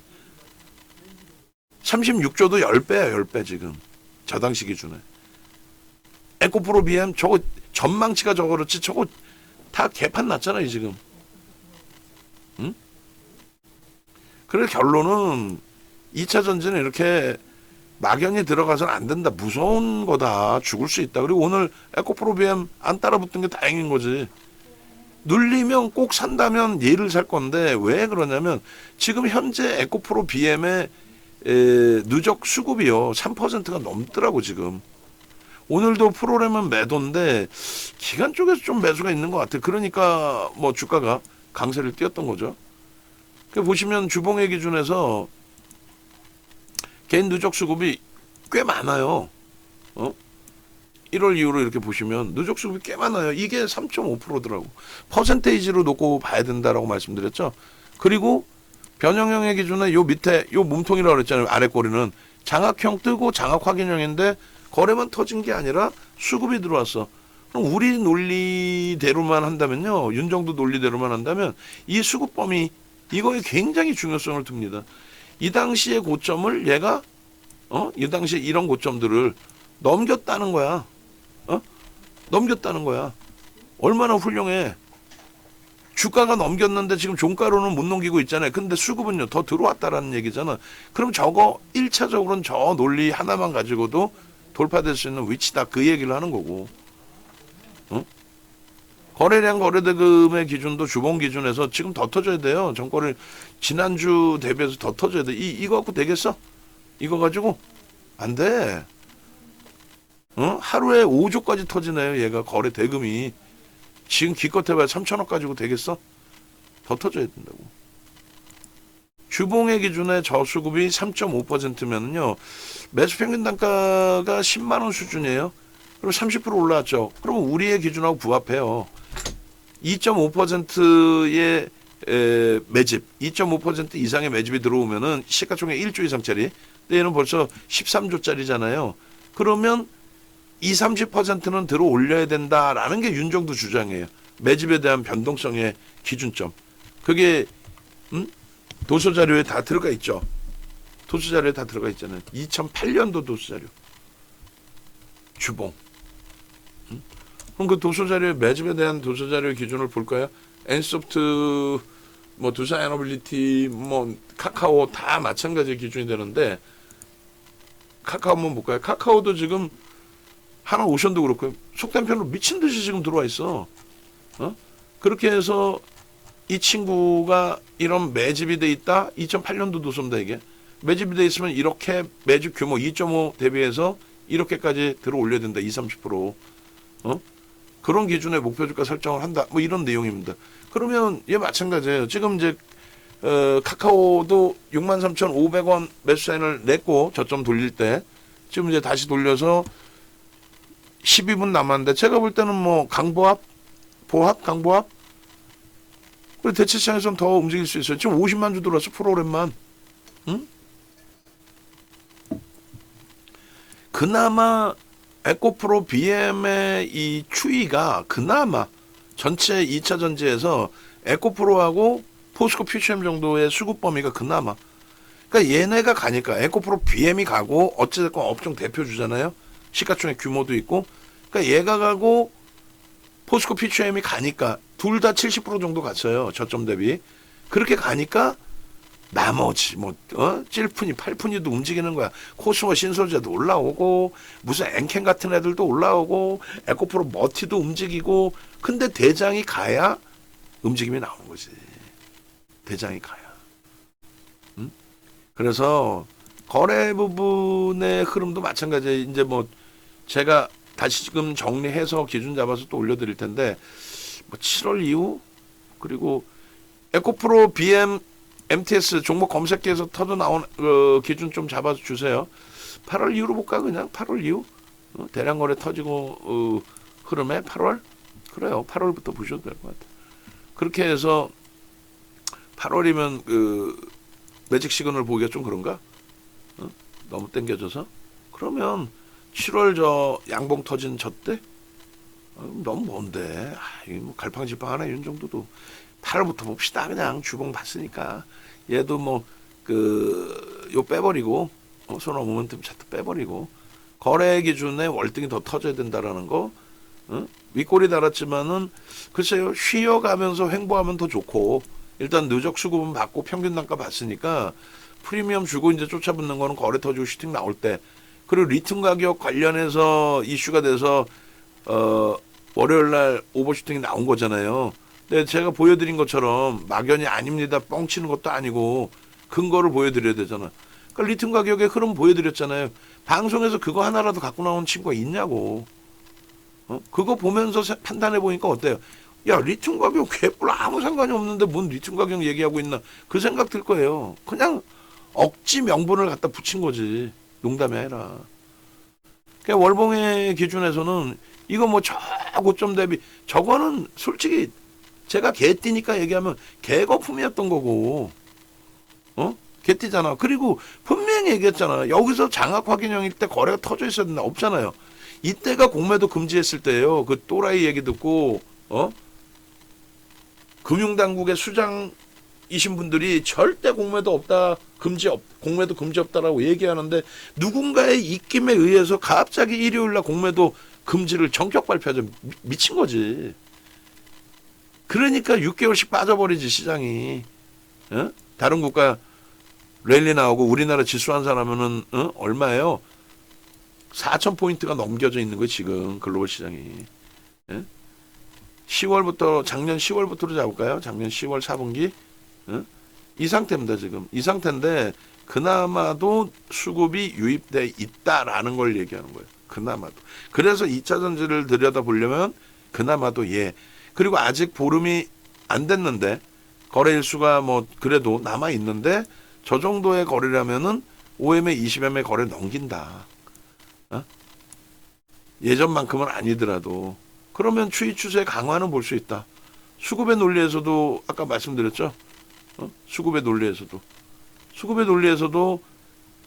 36조도 10배야, 10배 지금. 저 당시 기준에. 에코프로 BM 저거 전망치가 저거 그렇지 저거 다 개판 났잖아요, 지금. 응? 그래서 결론은 2차 전지는 이렇게 막연히 들어가서는 안 된다. 무서운 거다. 죽을 수 있다. 그리고 오늘 에코프로 BM 안 따라붙은 게 다행인 거지. 눌리면 꼭 산다면 얘를 살 건데 왜 그러냐면 지금 현재 에코프로 BM의 누적 수급이요 3%가 넘더라고 지금. 오늘도 프로그램은 매도인데 기관 쪽에서 좀 매수가 있는 것 같아. 그러니까 뭐 주가가 강세를 띄었던 거죠. 보시면 주봉의 기준에서 개인 누적 수급이 꽤 많아요. 1월 이후로 이렇게 보시면 누적 수급이 꽤 많아요. 이게 3.5%더라고. 퍼센테이지로 놓고 봐야 된다라고 말씀드렸죠. 그리고 변형형의 기준에 요 밑에 요 몸통이라고 그랬잖아요. 아래 꼬리는 장악형 뜨고 장악 확인형인데 거래만 터진 게 아니라 수급이 들어왔어. 그럼 우리 논리대로만 한다면요. 윤정도 논리대로만 한다면 이 수급 범위 이거에 굉장히 중요성을 둡니다. 이 당시의 고점을 얘가 이 당시에 이런 고점들을 넘겼다는 거야. 넘겼다는 거야. 얼마나 훌륭해. 주가가 넘겼는데 지금 종가로는 못 넘기고 있잖아요. 근데 수급은요 더 들어왔다라는 얘기잖아. 그럼 저거 1차적으로는 저 논리 하나만 가지고도 돌파될 수 있는 위치다. 그 얘기를 하는 거고. 거래량 거래대금의 기준도 주봉 기준에서 지금 더 터져야 돼요. 전거래 지난주 대비해서 더 터져야 돼. 이거 갖고 되겠어? 이거 가지고 안 돼. 하루에 5조까지 터지네요. 얘가 거래 대금이. 지금 기껏 해봐야 3천억 가지고 되겠어? 더 터져야 된다고. 주봉의 기준에 저수급이 3.5%면요. 매수 평균 단가가 10만 원 수준이에요. 그럼 30% 올라왔죠. 그러면 우리의 기준하고 부합해요. 2.5%의 매집, 2.5% 이상의 매집이 들어오면은 시가총액 1조 이상짜리. 근데 얘는 벌써 13조짜리잖아요. 그러면 30%는 들어 올려야 된다라는 게 윤정도 주장이에요. 매집에 대한 변동성의 기준점. 그게 도서자료에 다 들어가 있죠. 도서자료에 다 들어가 있잖아요. 2008년도 도서자료. 주봉. 그럼 그 도서자료의 매집에 대한 도서자료의 기준을 볼까요? 엔소프트, 뭐 두산 에너빌리티, 뭐 카카오 다 마찬가지 기준이 되는데 카카오 한번 볼까요? 카카오도 지금 하나 오션도 그렇고 속된 편으로 미친 듯이 지금 들어와 있어. 그렇게 해서 이 친구가 이런 매집이 돼 있다. 2008년도 도서입니다 이게. 매집이 돼 있으면 이렇게 매집 규모 2.5 대비해서 이렇게까지 들어 올려야 된다. 30%. 그런 기준의 목표 주가 설정을 한다. 뭐 이런 내용입니다. 그러면 얘 마찬가지예요. 지금 이제 카카오도 63,500원 매수 사인을 냈고 저점 돌릴 때 지금 이제 다시 돌려서 12분 남았는데 제가 볼 때는 뭐 강보합, 보합, 강보합. 그리고 대체 시장에서는 더 움직일 수 있어요. 지금 50만 주 들어왔어 프로그램만. 그나마 에코프로 BM의 이 추이가 그나마 전체 2차 전지에서 에코프로하고 포스코 퓨처엠 정도의 수급 범위가 그나마. 그러니까 얘네가 가니까 에코프로 BM이 가고 어찌됐건 업종 대표 주잖아요. 시가총액 규모도 있고. 그러니까 얘가 가고 포스코 퓨처엠이 가니까 둘 다 70% 정도 갔어요. 저점 대비. 그렇게 가니까 나머지 찔푼이 팔푼이도 움직이는 거야. 코스모 신소재도 올라오고 무슨 엔캔 같은 애들도 올라오고 에코프로 머티도 움직이고. 근데 대장이 가야 움직임이 나오는 거지. 대장이 가야. 그래서 거래 부분의 흐름도 마찬가지예요. 이제 뭐 제가 다시금 정리해서 기준 잡아서 또 올려드릴 텐데 뭐 7월 이후 그리고 에코프로 BM MTS 종목 검색기에서 터져 나온 기준 좀 잡아서 주세요. 8월 이후로 볼까 그냥 8월 이후 대량 거래 터지고 흐름에 8월 그래요. 8월부터 보셔도 될 것 같아요. 그렇게 해서 8월이면 매직 시그널 보기가 좀 그런가? 너무 땡겨져서 그러면 7월 저 양봉 터진 저때 너무 먼데 뭐 갈팡질팡하네 윤 정도도 달러부터 봅시다. 그냥 주봉 봤으니까. 얘도 뭐 요 빼버리고 소나 모멘텀 차트 빼버리고 거래 기준에 월등히 더 터져야 된다라는 거. 윗골이 달았지만은 글쎄요, 쉬어가면서 횡보하면 더 좋고, 일단 누적 수급은 받고 평균 단가 봤으니까 프리미엄 주고 이제 쫓아붙는 거는 거래 터지고 슈팅 나올 때, 그리고 리튬 가격 관련해서 이슈가 돼서 월요일 날 오버슈팅이 나온 거잖아요. 근데 제가 보여드린 것처럼 막연히 아닙니다, 뻥치는 것도 아니고 근거를 보여드려야 되잖아. 그러니까 리튬 가격의 흐름 보여드렸잖아요. 방송에서 그거 하나라도 갖고 나온 친구가 있냐고. 그거 보면서 판단해 보니까 어때요? 야, 리튬 가격 개뿔 아무 상관이 없는데 뭔 리튬 가격 얘기하고 있나, 그 생각 들 거예요. 그냥 억지 명분을 갖다 붙인 거지. 농담이 아니라. 그러니까 월봉의 기준에서는 이거 뭐 저 고점 대비, 저거는 솔직히 제가 개띠니까 얘기하면 개거품이었던 거고, 개띠잖아. 그리고 분명히 얘기했잖아. 여기서 장악 확인형일 때 거래가 터져 있어야 된다. 없잖아요. 이때가 공매도 금지했을 때예요. 그 또라이 얘기 듣고 금융당국의 수장이신 분들이 절대 공매도 없다, 공매도 금지 없다라고 얘기하는데, 누군가의 입김에 의해서 갑자기 일요일날 공매도 금지를 전격 발표하죠. 미친 거지. 그러니까 6개월씩 빠져버리지 시장이. 다른 국가 랠리 나오고 우리나라 지수 환산하면은 얼마예요? 4,000포인트가 넘겨져 있는 거예요, 지금 글로벌 시장이. 10월부터, 작년 10월부터로 잡을까요? 작년 10월 4분기. 이 상태입니다, 지금. 이 상태인데 그나마도 수급이 유입돼 있다라는 걸 얘기하는 거예요. 그나마도. 그래서 2차 전지를 들여다보려면 그나마도 그리고 아직 보름이 안 됐는데 거래 일수가 뭐 그래도 남아 있는데, 저 정도의 거래라면은 5MA, 20MA 거래 넘긴다. 예전만큼은 아니더라도. 그러면 추이 추세 강화는 볼 수 있다. 수급의 논리에서도 아까 말씀드렸죠. 수급의 논리에서도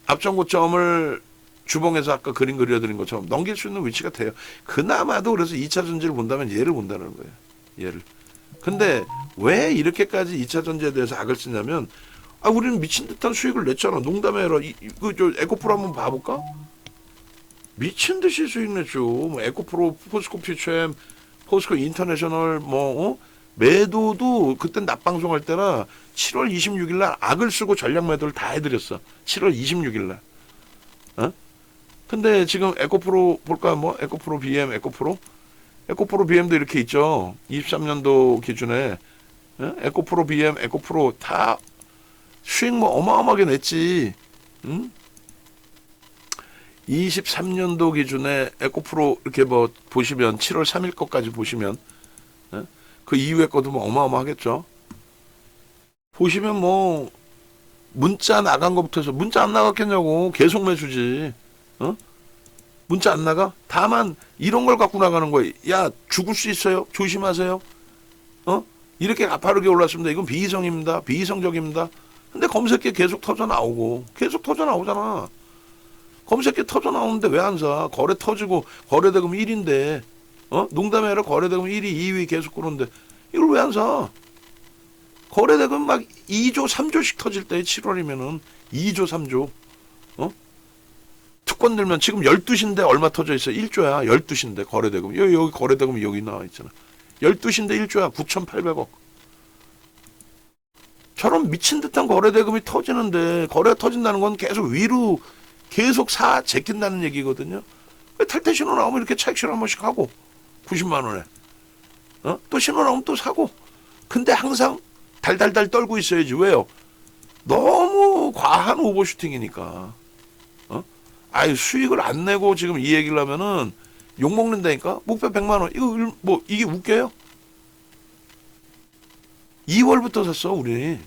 앞전 고점을 주봉에서 아까 그림 그려드린 것처럼 넘길 수 있는 위치가 돼요. 그나마도. 그래서 2차 전지를 본다면 얘를 본다는 거예요. 얘를. 근데 왜 이렇게까지 2차 전지에 대해서 악을 쓰냐면, 우리는 미친 듯한 수익을 냈잖아. 농담해 해라. 저 에코프로 한번 봐볼까? 미친 듯이 수익 냈죠. 뭐 에코프로, 포스코 퓨처엠, 포스코 인터내셔널, 매도도 그땐 낮방송할 때라 7월 26일 날 악을 쓰고 전략 매도를 다 해드렸어. 7월 26일 날. 근데 지금 에코프로 볼까? 에코프로 BM, 에코프로 BM도 이렇게 있죠. 23년도 기준에. 에코프로 BM, 에코프로 다 수익 어마어마하게 냈지. 23년도 기준에 에코프로 이렇게 보시면 7월 3일 것까지 보시면, 그 이후에 것도 어마어마하겠죠. 보시면 문자 나간 것부터 해서, 문자 안 나갔겠냐고. 계속 매수지. 문자 안 나가? 다만 이런 걸 갖고 나가는 거예요. 야, 죽을 수 있어요. 조심하세요. 이렇게 가파르게 올랐습니다. 이건 비이성입니다. 비이성적입니다. 근데 검색기 계속 터져 나오고, 계속 터져 나오잖아. 검색기 터져 나오는데 왜 안 사? 거래 터지고 거래대금 1인데, 농담이 아니라 거래대금 1위, 2위 계속 그러는데 이걸 왜 안 사? 거래대금 막 2조, 3조씩 터질 때 7월이면은 2조, 3조. 특권 들면 지금 12시인데 얼마 터져 있어? 1조야. 12시인데 거래대금. 여기 거래대금 여기 나와 있잖아. 12시인데 1조야. 9,800억. 저런 미친 듯한 거래대금이 터지는데, 거래가 터진다는 건 계속 위로 계속 제낀다는 얘기거든요. 탈퇴 신호 나오면 이렇게 차익 실현 한 번씩 하고 90만 원에 또 신호 나오면 또 사고. 근데 항상 달달달 떨고 있어야지. 왜요? 너무 과한 오버슈팅이니까. 수익을 안 내고 지금 이 얘기를 하면은 욕먹는다니까. 목표 100만 원. 이거 이게 웃겨요? 2월부터 샀어 우리.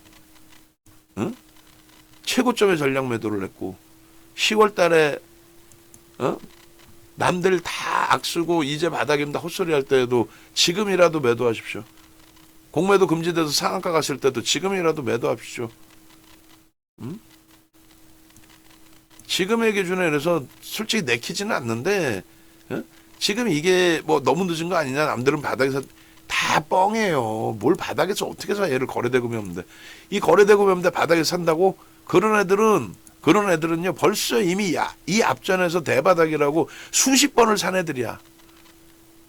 최고점에 전략 매도를 했고, 10월 달에 남들 다 악쓰고 이제 바닥입니다 헛소리 할 때에도 지금이라도 매도하십시오. 공매도 금지돼서 상한가 갔을 때도 지금이라도 매도하십시오. 지금의 기준에 그래서 솔직히 내키지는 않는데, 지금 이게 너무 늦은 거 아니냐, 남들은 바닥에서 다 다 뻥이에요. 뭘 바닥에서 어떻게 사 얘를 거래대금이 없는데. 이 거래대금이 없는데 바닥에 산다고? 그런 애들은요 벌써 이미 이 앞전에서 대바닥이라고 수십 번을 산 애들이야.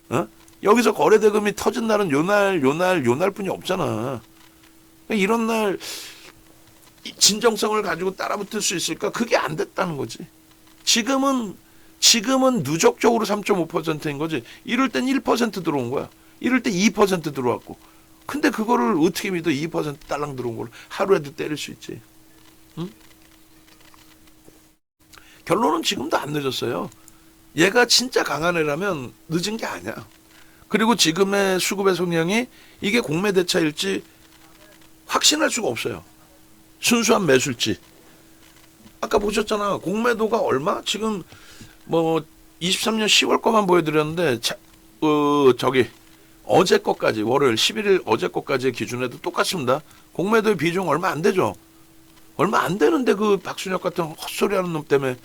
어? 여기서 거래대금이 터진 날은 요날뿐이 없잖아. 이런 날 진정성을 가지고 따라붙을 수 있을까? 그게 안 됐다는 거지. 지금은 누적적으로 3.5%인 거지. 이럴 땐 1% 들어온 거야. 이럴 때 2% 들어왔고. 근데 그거를 어떻게 믿어? 2% 딸랑 들어온 걸 하루에도 때릴 수 있지. 응? 결론은 지금도 안 늦었어요. 얘가 진짜 강한 애라면 늦은 게 아니야. 그리고 지금의 수급의 성향이 이게 공매 대차일지 확신할 수가 없어요. 순수한 매수일지. 아까 보셨잖아. 공매도가 얼마? 지금 뭐 23년 10월 거만 보여드렸는데 어제 거까지 월요일 11일 어제 거까지의 기준에도 똑같습니다. 공매도의 비중 얼마 안 되죠. 얼마 안 되는데 그 박순혁 같은 헛소리하는 놈 때문에.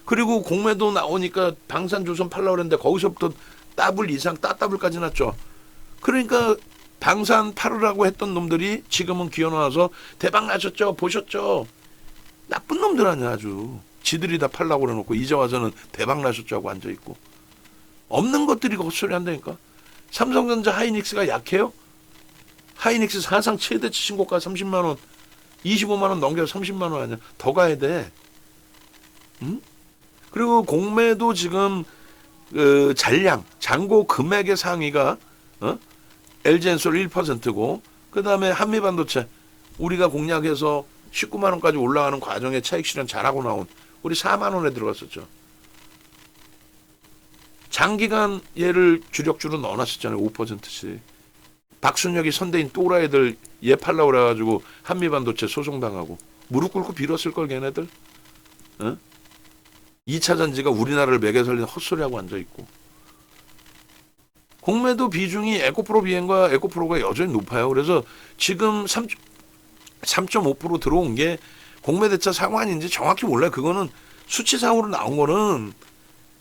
그리고 공매도 나오니까 방산조선 팔려고 그랬는데 거기서부터 더블 이상 따더블까지 났죠. 그러니까 방산 팔으라고 했던 놈들이 지금은 기어 나와서 대박 나셨죠? 보셨죠? 나쁜 놈들 아니야 아주. 지들이 다 팔라고 그래놓고 이제 와서는 대박 나셨죠 하고 앉아있고. 없는 것들이 헛소리 한다니까. 삼성전자 하이닉스가 약해요? 하이닉스 사상 최대치 신고가 30만원 25만원 넘겨서 30만원 아니야. 더 가야 돼. 응? 그리고 공매도 지금 잔고 금액의 상위가 LG엔솔 1%고 그 다음에 한미반도체 우리가 공략해서 19만원까지 올라가는 과정에 차익 실현 잘하고 나온 우리 4만원에 들어갔었죠. 장기간 얘를 주력주로 넣어놨었잖아요. 5%씩. 박순혁이 선대인 또라이들 얘 팔라고 그래가지고 한미반도체 소송당하고 무릎 꿇고 빌었을 걸 걔네들. 어? 2차 전지가 우리나라를 매개 살리는 헛소리하고 앉아있고. 공매도 비중이 에코프로 비행과 에코프로가 여전히 높아요. 그래서 지금 3.5% 들어온 게 공매대차 상환인지 정확히 몰라요. 그거는 수치상으로 나온 거는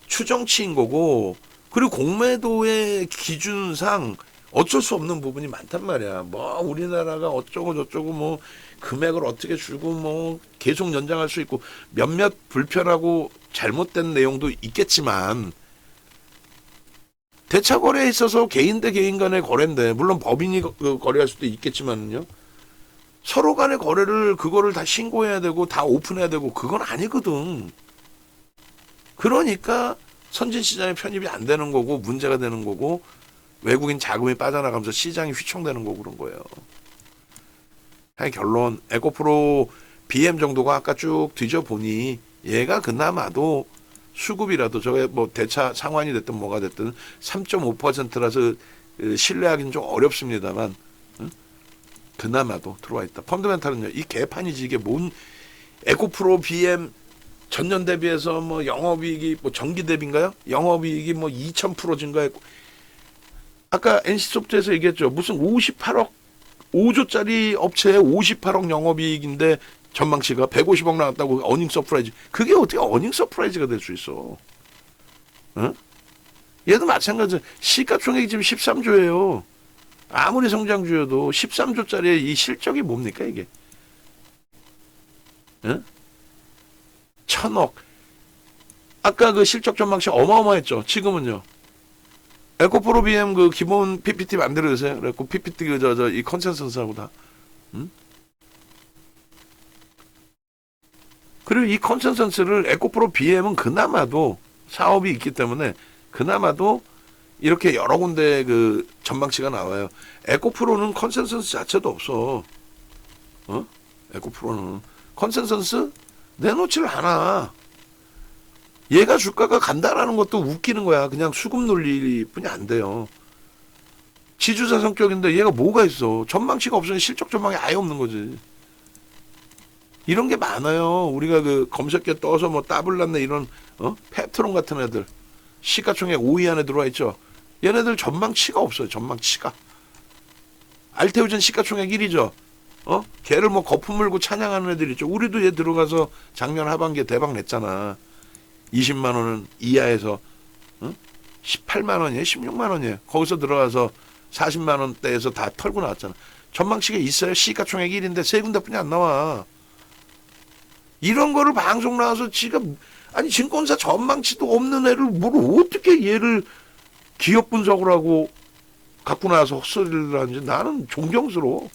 추정치인 거고, 그리고 공매도의 기준상 어쩔 수 없는 부분이 많단 말이야. 뭐 우리나라가 어쩌고 저쩌고 뭐 금액을 어떻게 주고 뭐 계속 연장할 수 있고 몇몇 불편하고 잘못된 내용도 있겠지만, 대차 거래에 있어서 개인 대 개인 간의 거래인데, 물론 법인이 거래할 수도 있겠지만요, 서로 간의 거래를 그거를 다 신고해야 되고 다 오픈해야 되고 그건 아니거든. 그러니까 선진시장에 편입이 안 되는 거고 문제가 되는 거고 외국인 자금이 빠져나가면서 시장이 휘청되는 거고 그런 거예요. 결론, 에코프로 BM 정도가 아까 쭉 뒤져보니 얘가 그나마도 수급이라도 저게 뭐 대차 상환이 됐든 뭐가 됐든 3.5%라서 신뢰하기는 좀 어렵습니다만 그나마도 들어와 있다. 펀더멘탈은요, 이 개판이지. 이게 뭔 에코프로 BM 전년 대비해서 뭐 영업이익이 뭐 전기 대비인가요? 영업이익이 뭐 2000% 증가했고, 아까 NC소프트에서 얘기했죠. 무슨 58억 5조짜리 업체에 58억 영업이익인데 전망치가 150억 나왔다고 어닝 서프라이즈. 그게 어떻게 어닝 서프라이즈가 될 수 있어? 어? 얘도 마찬가지. 시가총액이 지금 13조예요. 아무리 성장주여도 13조짜리 이 실적이 뭡니까 이게? 어? 1000억. 아까 그 실적 전망치 어마어마했죠. 지금은요. 에코프로 BM 그 기본 PPT 만들어 주세요. 그래갖고 PPT 이 컨센서스하고 다. 응? 그리고 이 컨센서스를 에코프로 BM은 그나마도 사업이 있기 때문에 그나마도 이렇게 여러 군데 그 전망치가 나와요. 에코프로는 컨센서스 자체도 없어. 에코프로는 컨센서스 내놓지를 않아. 얘가 주가가 간다라는 것도 웃기는 거야. 그냥 수급 논리뿐이 안 돼요. 지주사 성격인데 얘가 뭐가 있어. 전망치가 없으니 실적 전망이 아예 없는 거지. 이런 게 많아요. 우리가 그 검색기에 떠서 뭐 따블났네 이런 페트론 같은 애들 시가총액 5위 안에 들어와 있죠. 얘네들 전망치가 없어요. 전망치가. 알테오젠 시가총액 1위죠. 걔를 뭐 거품 물고 찬양하는 애들 있죠. 우리도 얘 들어가서 작년 하반기에 대박 냈잖아. 20만 원 이하에서 18만 원이에요. 16만 원이에요. 거기서 들어가서 40만 원대에서 다 털고 나왔잖아. 전망치가 있어요. 시가총액 1인데 세 군데뿐이 안 나와. 이런 거를 방송 나와서 지금 아니 증권사 전망치도 없는 애를 뭘 어떻게 얘를 기업 분석을 하고 갖고 나와서 헛소리를 하는지 나는 존경스러워.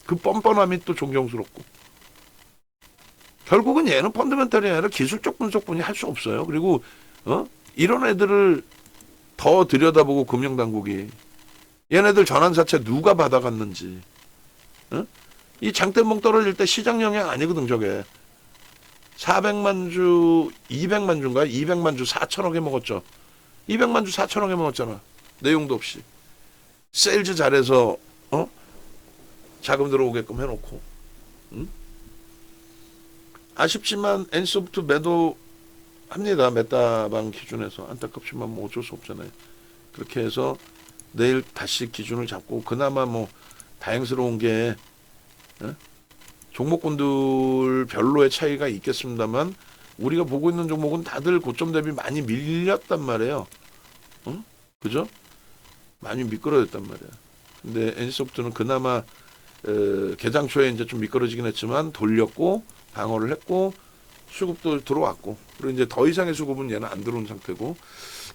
그 뻔뻔함이 또 존경스럽고. 결국은 얘는 펀더멘탈이 아니라 기술적 분석뿐이 할 수 없어요. 그리고 이런 애들을 더 들여다보고 금융당국이 얘네들 전환사채 누가 받아갔는지 이 장대몽 떨어질 때 시장 영향 아니거든 저게. 400만 주 200만 주인가 200만 주 4천억에 먹었죠. 200만 주 4천억에 먹었잖아. 내용도 없이 세일즈 잘해서 자금 들어오게끔 해놓고 아쉽지만 엔소프트 매도 합니다. 메타방 기준에서. 안타깝지만 뭐 어쩔 수 없잖아요. 그렇게 해서 내일 다시 기준을 잡고 그나마 뭐 다행스러운 게 종목군들 별로의 차이가 있겠습니다만 우리가 보고 있는 종목은 다들 고점 대비 많이 밀렸단 말이에요. 그죠? 많이 미끄러졌단 말이야. 근데 NC소프트는 그나마 개장 초에 이제 좀 미끄러지긴 했지만 돌렸고 방어를 했고 수급도 들어왔고 그리고 이제 더 이상의 수급은 얘는 안 들어온 상태고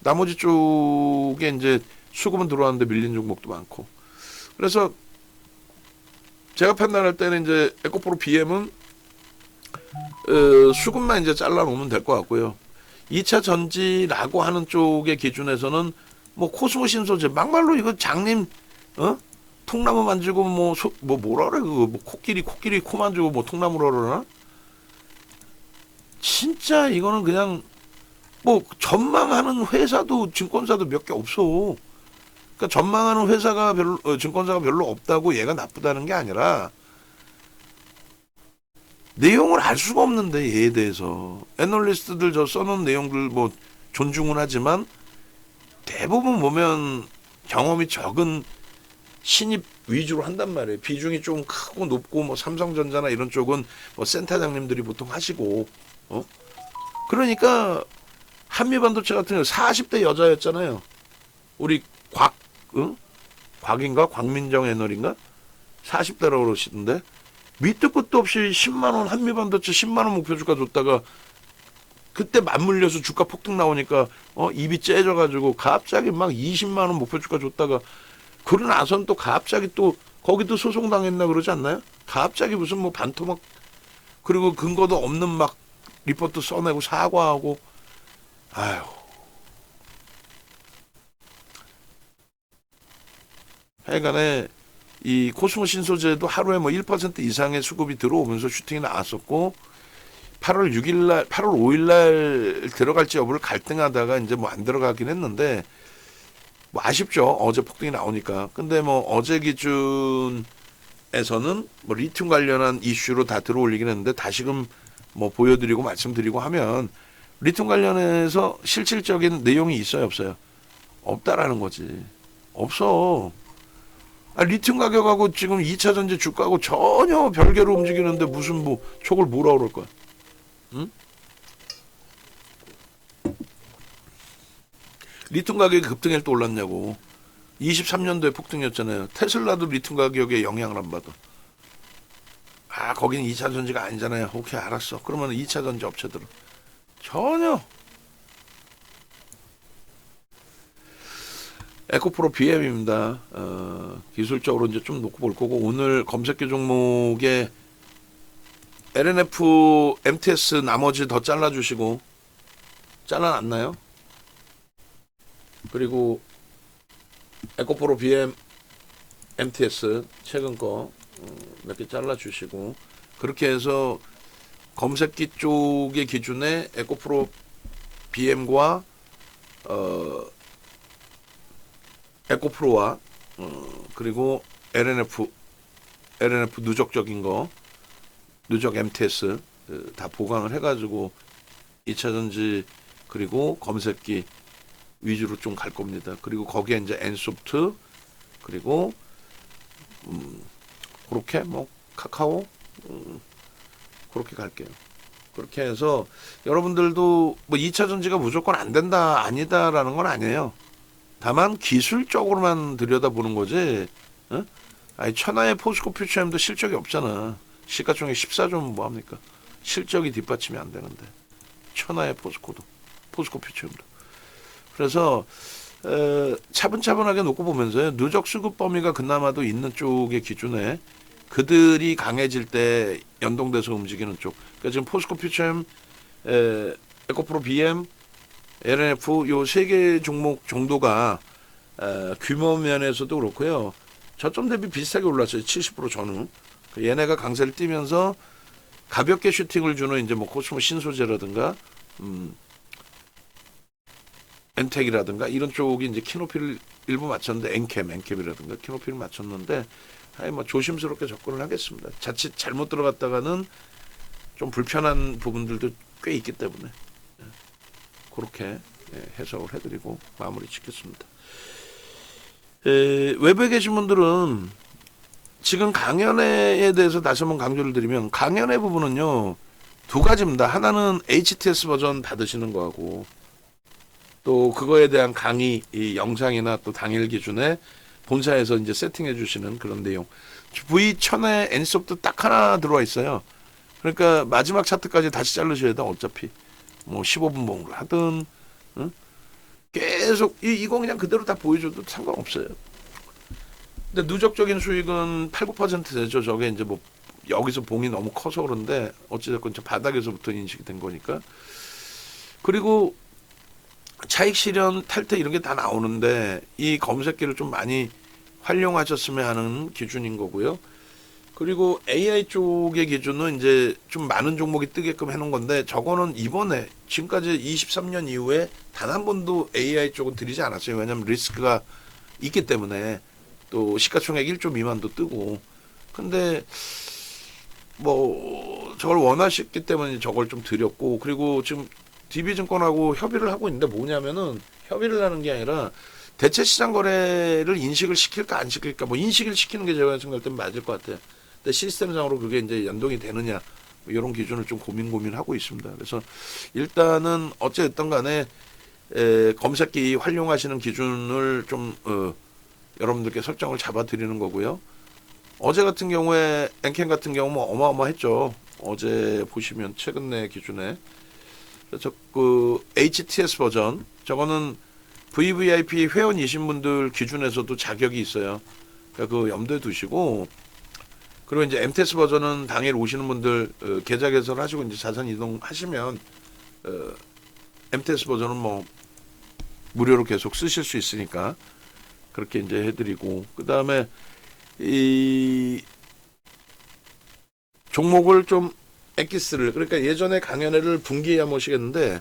나머지 쪽에 이제 수급은 들어왔는데 밀린 종목도 많고 그래서 제가 판단할 때는 이제 에코프로 BM은 수급만 이제 잘라놓으면 될 것 같고요. 2차 전지라고 하는 쪽의 기준에서는 뭐 코스모 신소재 막말로 이거 장님 통나무 만지고 뭐라 그래 그거 뭐 코끼리 코 만지고 뭐 통나무라 그러나 진짜 이거는 그냥 뭐 전망하는 회사도 증권사도 몇 개 없어. 그러니까 전망하는 회사가 별로 증권사가 별로 없다고 얘가 나쁘다는 게 아니라 내용을 알 수가 없는데 얘에 대해서 애널리스트들 저 써놓은 내용들 뭐 존중은 하지만 대부분 보면 경험이 적은 신입 위주로 한단 말이에요. 비중이 좀 크고 높고 뭐 삼성전자나 이런 쪽은 뭐 센터장님들이 보통 하시고 그러니까 한미반도체 같은 경우 40대 여자였잖아요. 우리 곽인가 곽민정 애널인가 40대라고 그러시던데 밑도 끝도 없이 10만 원 한미반도체 10만 원 목표 주가 줬다가 그때 맞물려서 주가 폭등 나오니까 입이 째져가지고 갑자기 막 20만 원 목표 주가 줬다가 그러고 나선 또 갑자기 또 거기도 소송 당했나 그러지 않나요? 갑자기 무슨 뭐 반토막 그리고 근거도 없는 막 리포트 써내고 사과하고 아휴 하여간에 이 코스모 신소재도 하루에 뭐 1% 이상의 수급이 들어오면서 슈팅이 나왔었고 8월 6일 날 8월 5일 날 들어갈지 여부를 갈등하다가 이제 뭐 안 들어가긴 했는데 뭐 아쉽죠. 어제 폭등이 나오니까. 근데 뭐 어제 기준에서는 뭐 리튬 관련한 이슈로 다 들어올리긴 했는데 다시금 뭐 보여드리고 말씀드리고 하면 리튬 관련해서 실질적인 내용이 있어요, 없어요? 없다라는 거지. 없어. 리튬 가격하고 지금 2차 전지 주가하고 전혀 별개로 움직이는데 무슨 뭐 촉을 뭐라 그럴 거야? 응? 리튬 가격이 급등할 때 올랐냐고. 23년도에 폭등이었잖아요. 테슬라도 리튬 가격에 영향을 안 받아. 거기는 2차 전지가 아니잖아요. 오케이, 알았어. 그러면 2차 전지 업체들은 전혀. 에코프로 BM입니다. 기술적으로 이제 좀 놓고 볼 거고 오늘 검색기 종목에 LNF, MTS 나머지 더 잘라주시고 잘라놨나요? 그리고 에코프로 BM, MTS 최근 거 몇 개 잘라주시고 그렇게 해서 검색기 쪽의 기준에 에코프로 BM과 에코프로와 그리고 LNF 누적적인 거 누적 MTS 다 보강을 해가지고 2차전지 그리고 검색기 위주로 좀 갈 겁니다. 그리고 거기에 이제 엔소프트 그리고 그렇게 뭐 카카오 그렇게 갈게요. 그렇게 해서 여러분들도 뭐 2차 전지가 무조건 안 된다 아니다라는 건 아니에요. 다만 기술적으로만 들여다보는 거지. 어? 아니 천하의 포스코 퓨처엠도 실적이 없잖아. 시가총액 14조면 뭐합니까? 실적이 뒷받침이 안 되는데. 천하의 포스코 퓨처엠도. 그래서 차분차분하게 놓고 보면서요. 누적 수급 범위가 그나마도 있는 쪽의 기준에 그들이 강해질 때 연동돼서 움직이는 쪽. 그러니까 지금 포스코 퓨처엠, 에코프로 BM, LNF 요 세 개 종목 정도가 규모 면에서도 그렇고요. 저점 대비 비슷하게 올랐어요. 70% 전후. 얘네가 강세를 띠면서 가볍게 슈팅을 주는 이제 뭐 코스모 신소재라든가 엔텍이라든가 이런 쪽이 이제 키높이를 일부 맞췄는데 엔캠이라든가 키높이를 맞췄는데 아니 뭐 조심스럽게 접근을 하겠습니다. 자칫 잘못 들어갔다가는 좀 불편한 부분들도 꽤 있기 때문에 그렇게 해석을 해드리고 마무리 짓겠습니다. 외부에 계신 분들은 지금 강연회에 대해서 다시 한번 강조를 드리면 강연회 부분은요 두 가지입니다. 하나는 HTS 버전 받으시는 거하고 또 그거에 대한 강의 이 영상이나 또 당일 기준에 본사에서 이제 세팅해 주시는 그런 내용. V1000에 N소프트 딱 하나 들어와 있어요. 그러니까 마지막 차트까지 다시 자르셔야 돼. 어차피 뭐 15분 봉을 하든 응? 계속 이거 그냥 그대로 다 보여줘도 상관없어요. 근데 누적적인 수익은 8, 9% 되죠. 저게 이제 뭐 여기서 봉이 너무 커서 그런데 어찌됐건 바닥에서부터 인식이 된 거니까. 그리고 차익 실현 탈퇴 이런 게 다 나오는데 이 검색기를 좀 많이 활용하셨으면 하는 기준인 거고요. 그리고 AI 쪽의 기준은 이제 좀 많은 종목이 뜨게끔 해놓은 건데 저거는 이번에 지금까지 23년 이후에 단 한 번도 AI 쪽은 들이지 않았어요. 왜냐하면 리스크가 있기 때문에 또 시가총액 1조 미만도 뜨고 근데 뭐 저걸 원하셨기 때문에 저걸 좀 드렸고 그리고 지금 DB증권하고 협의를 하고 있는데 뭐냐면은 협의를 하는 게 아니라 대체 시장 거래를 인식을 시킬까 안 시킬까 뭐 인식을 시키는 게 제가 생각할 땐 맞을 것 같아요. 근데 시스템상으로 그게 이제 연동이 되느냐 뭐 이런 기준을 좀 고민하고 있습니다. 그래서 일단은 어쨌든 간에 검색기 활용하시는 기준을 좀 여러분들께 설정을 잡아드리는 거고요. 어제 같은 경우에 엔캠 같은 경우 뭐 어마어마했죠. 어제 보시면 최근 내 기준에 그래서 그 HTS 버전 저거는 VVIP 회원이신 분들 기준에서도 자격이 있어요. 그러니까 그 염두에 두시고 그리고 이제 MTS 버전은 당일 오시는 분들 계좌 개설하시고 이제 자산 이동하시면 MTS 버전은 뭐 무료로 계속 쓰실 수 있으니까 그렇게 이제 해드리고 그 다음에 이 종목을 좀 엑기스를 그러니까 예전에 강연회를 분기에 한 번씩 했는데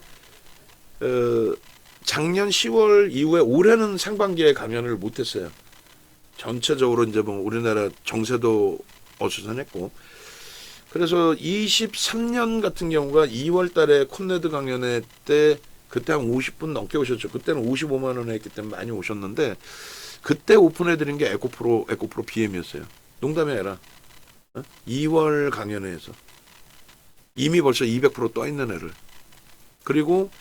작년 10월 이후에 올해는 상반기에 강연을 못했어요. 전체적으로 이제 뭐 우리나라 정세도 어수선했고 그래서 23년 같은 경우가 2월달에 콘네드 강연회 때 그때 한 50분 넘게 오셨죠. 그때는 55만 원에 했기 때문에 많이 오셨는데 그때 오픈해드린 게 에코프로 BM이었어요. 농담이 아니라 2월 강연회에서 이미 벌써 200% 떠있는 애를 그리고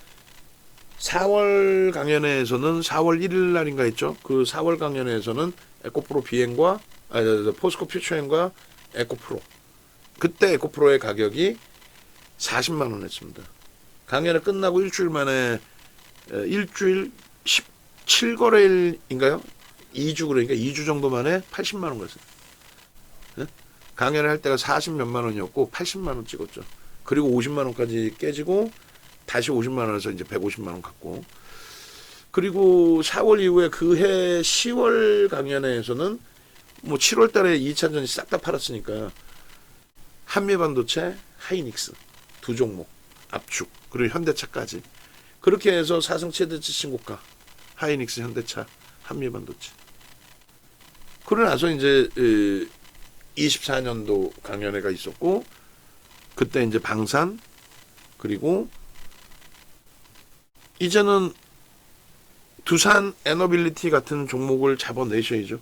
4월 강연회에서는 4월 1일 날인가 했죠. 그 4월 강연회에서는 에코프로 비행과 포스코 퓨처엠과 에코프로 그때 에코프로의 가격이 40만 원 했습니다. 강연회 끝나고 일주일 만에 일주일 17거래일인가요? 2주 그러니까 2주 정도 만에 80만 원 갔어요. 네? 강연을 할 때가 40 몇만 원이었고 80만 원 찍었죠. 그리고 50만 원까지 깨지고 다시 50만 원에서 이제 150만 원 갔고 그리고 4월 이후에 그 해 10월 강연회에서는 뭐 7월 달에 2차전이 싹 다 팔았으니까 한미반도체, 하이닉스 두 종목 압축 그리고 현대차까지 그렇게 해서 사상 최대치 신고가 하이닉스, 현대차, 한미반도체 그러고 나서 이제 24년도 강연회가 있었고 그때 이제 방산 그리고 이제는 두산 에너빌리티 같은 종목을 잡아내셔야죠.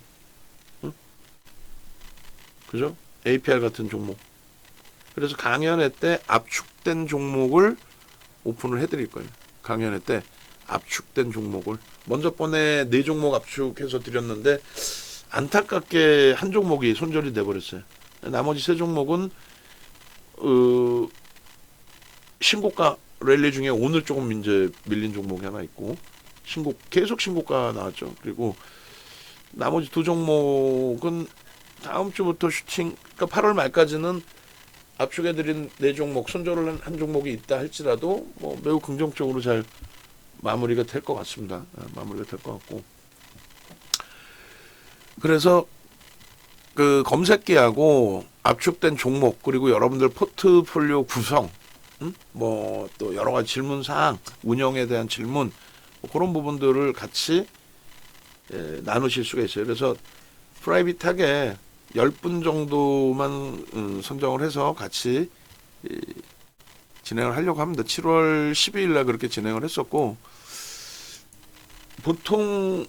응? 그죠? APR 같은 종목. 그래서 강연회 때 압축된 종목을 오픈을 해드릴 거예요. 강연회 때 압축된 종목을 먼저 번에 4종목 압축해서 드렸는데 안타깝게 한 종목이 손절이 돼버렸어요. 나머지 3종목은 신고가 랠리 중에 오늘 조금 이제 밀린 종목이 하나 있고 계속 신고가 나왔죠. 그리고 나머지 2종목은 다음 주부터 슈팅, 그러니까 8월 말까지는 압축해드린 4종목, 손절을 한 종목이 있다 할지라도 뭐 매우 긍정적으로 잘 마무리가 될 것 같습니다. 마무리가 될 것 같고. 그래서 그 검색기하고 압축된 종목 그리고 여러분들 포트폴리오 구성, 뭐 또 여러 가지 질문 사항, 운영에 대한 질문 뭐 그런 부분들을 같이 나누실 수가 있어요. 그래서 프라이빗하게 10분 정도만 선정을 해서 같이 진행을 하려고 합니다. 7월 12일 날 그렇게 진행을 했었고 보통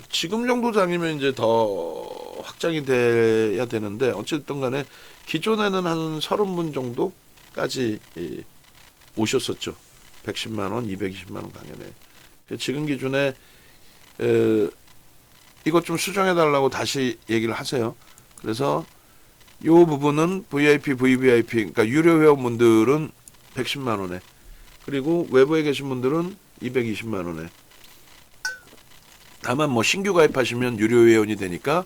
지금 정도 장이면 이제 더 확장이 돼야 되는데 어쨌든 간에 기존에는 한 30분 정도까지 오셨었죠. 110만 원, 220만 원 강연에. 지금 기준에 이것 좀 수정해 달라고 다시 얘기를 하세요. 그래서 이 부분은 VIP, VVIP, 그러니까 유료 회원분들은 110만 원에, 그리고 외부에 계신 분들은 220만 원에. 다만 뭐 신규 가입하시면 유료 회원이 되니까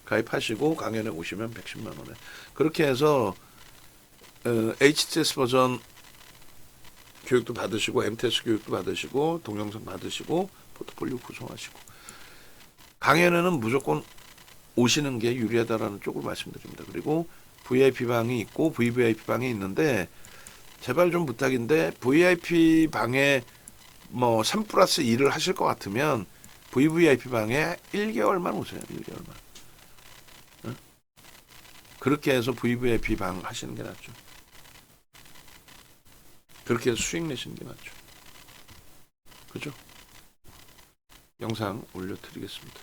가입하시고 강연에 오시면 110만 원에. 그렇게 해서 HTS 버전 교육도 받으시고 MTS 교육도 받으시고 동영상 받으시고 포트폴리오 구성하시고 강연에는 무조건 오시는 게 유리하다라는 쪽을 말씀드립니다. 그리고 VIP 방이 있고 VVIP 방이 있는데 제발 좀 부탁인데 VIP 방에 뭐 3+2를 하실 것 같으면 VVIP 방에 1개월만 오세요. 1개월만. 응? 그렇게 해서 VVIP 방 하시는 게 낫죠. 그렇게 해서 수익 내시는 게 낫죠. 그죠? 영상 올려드리겠습니다.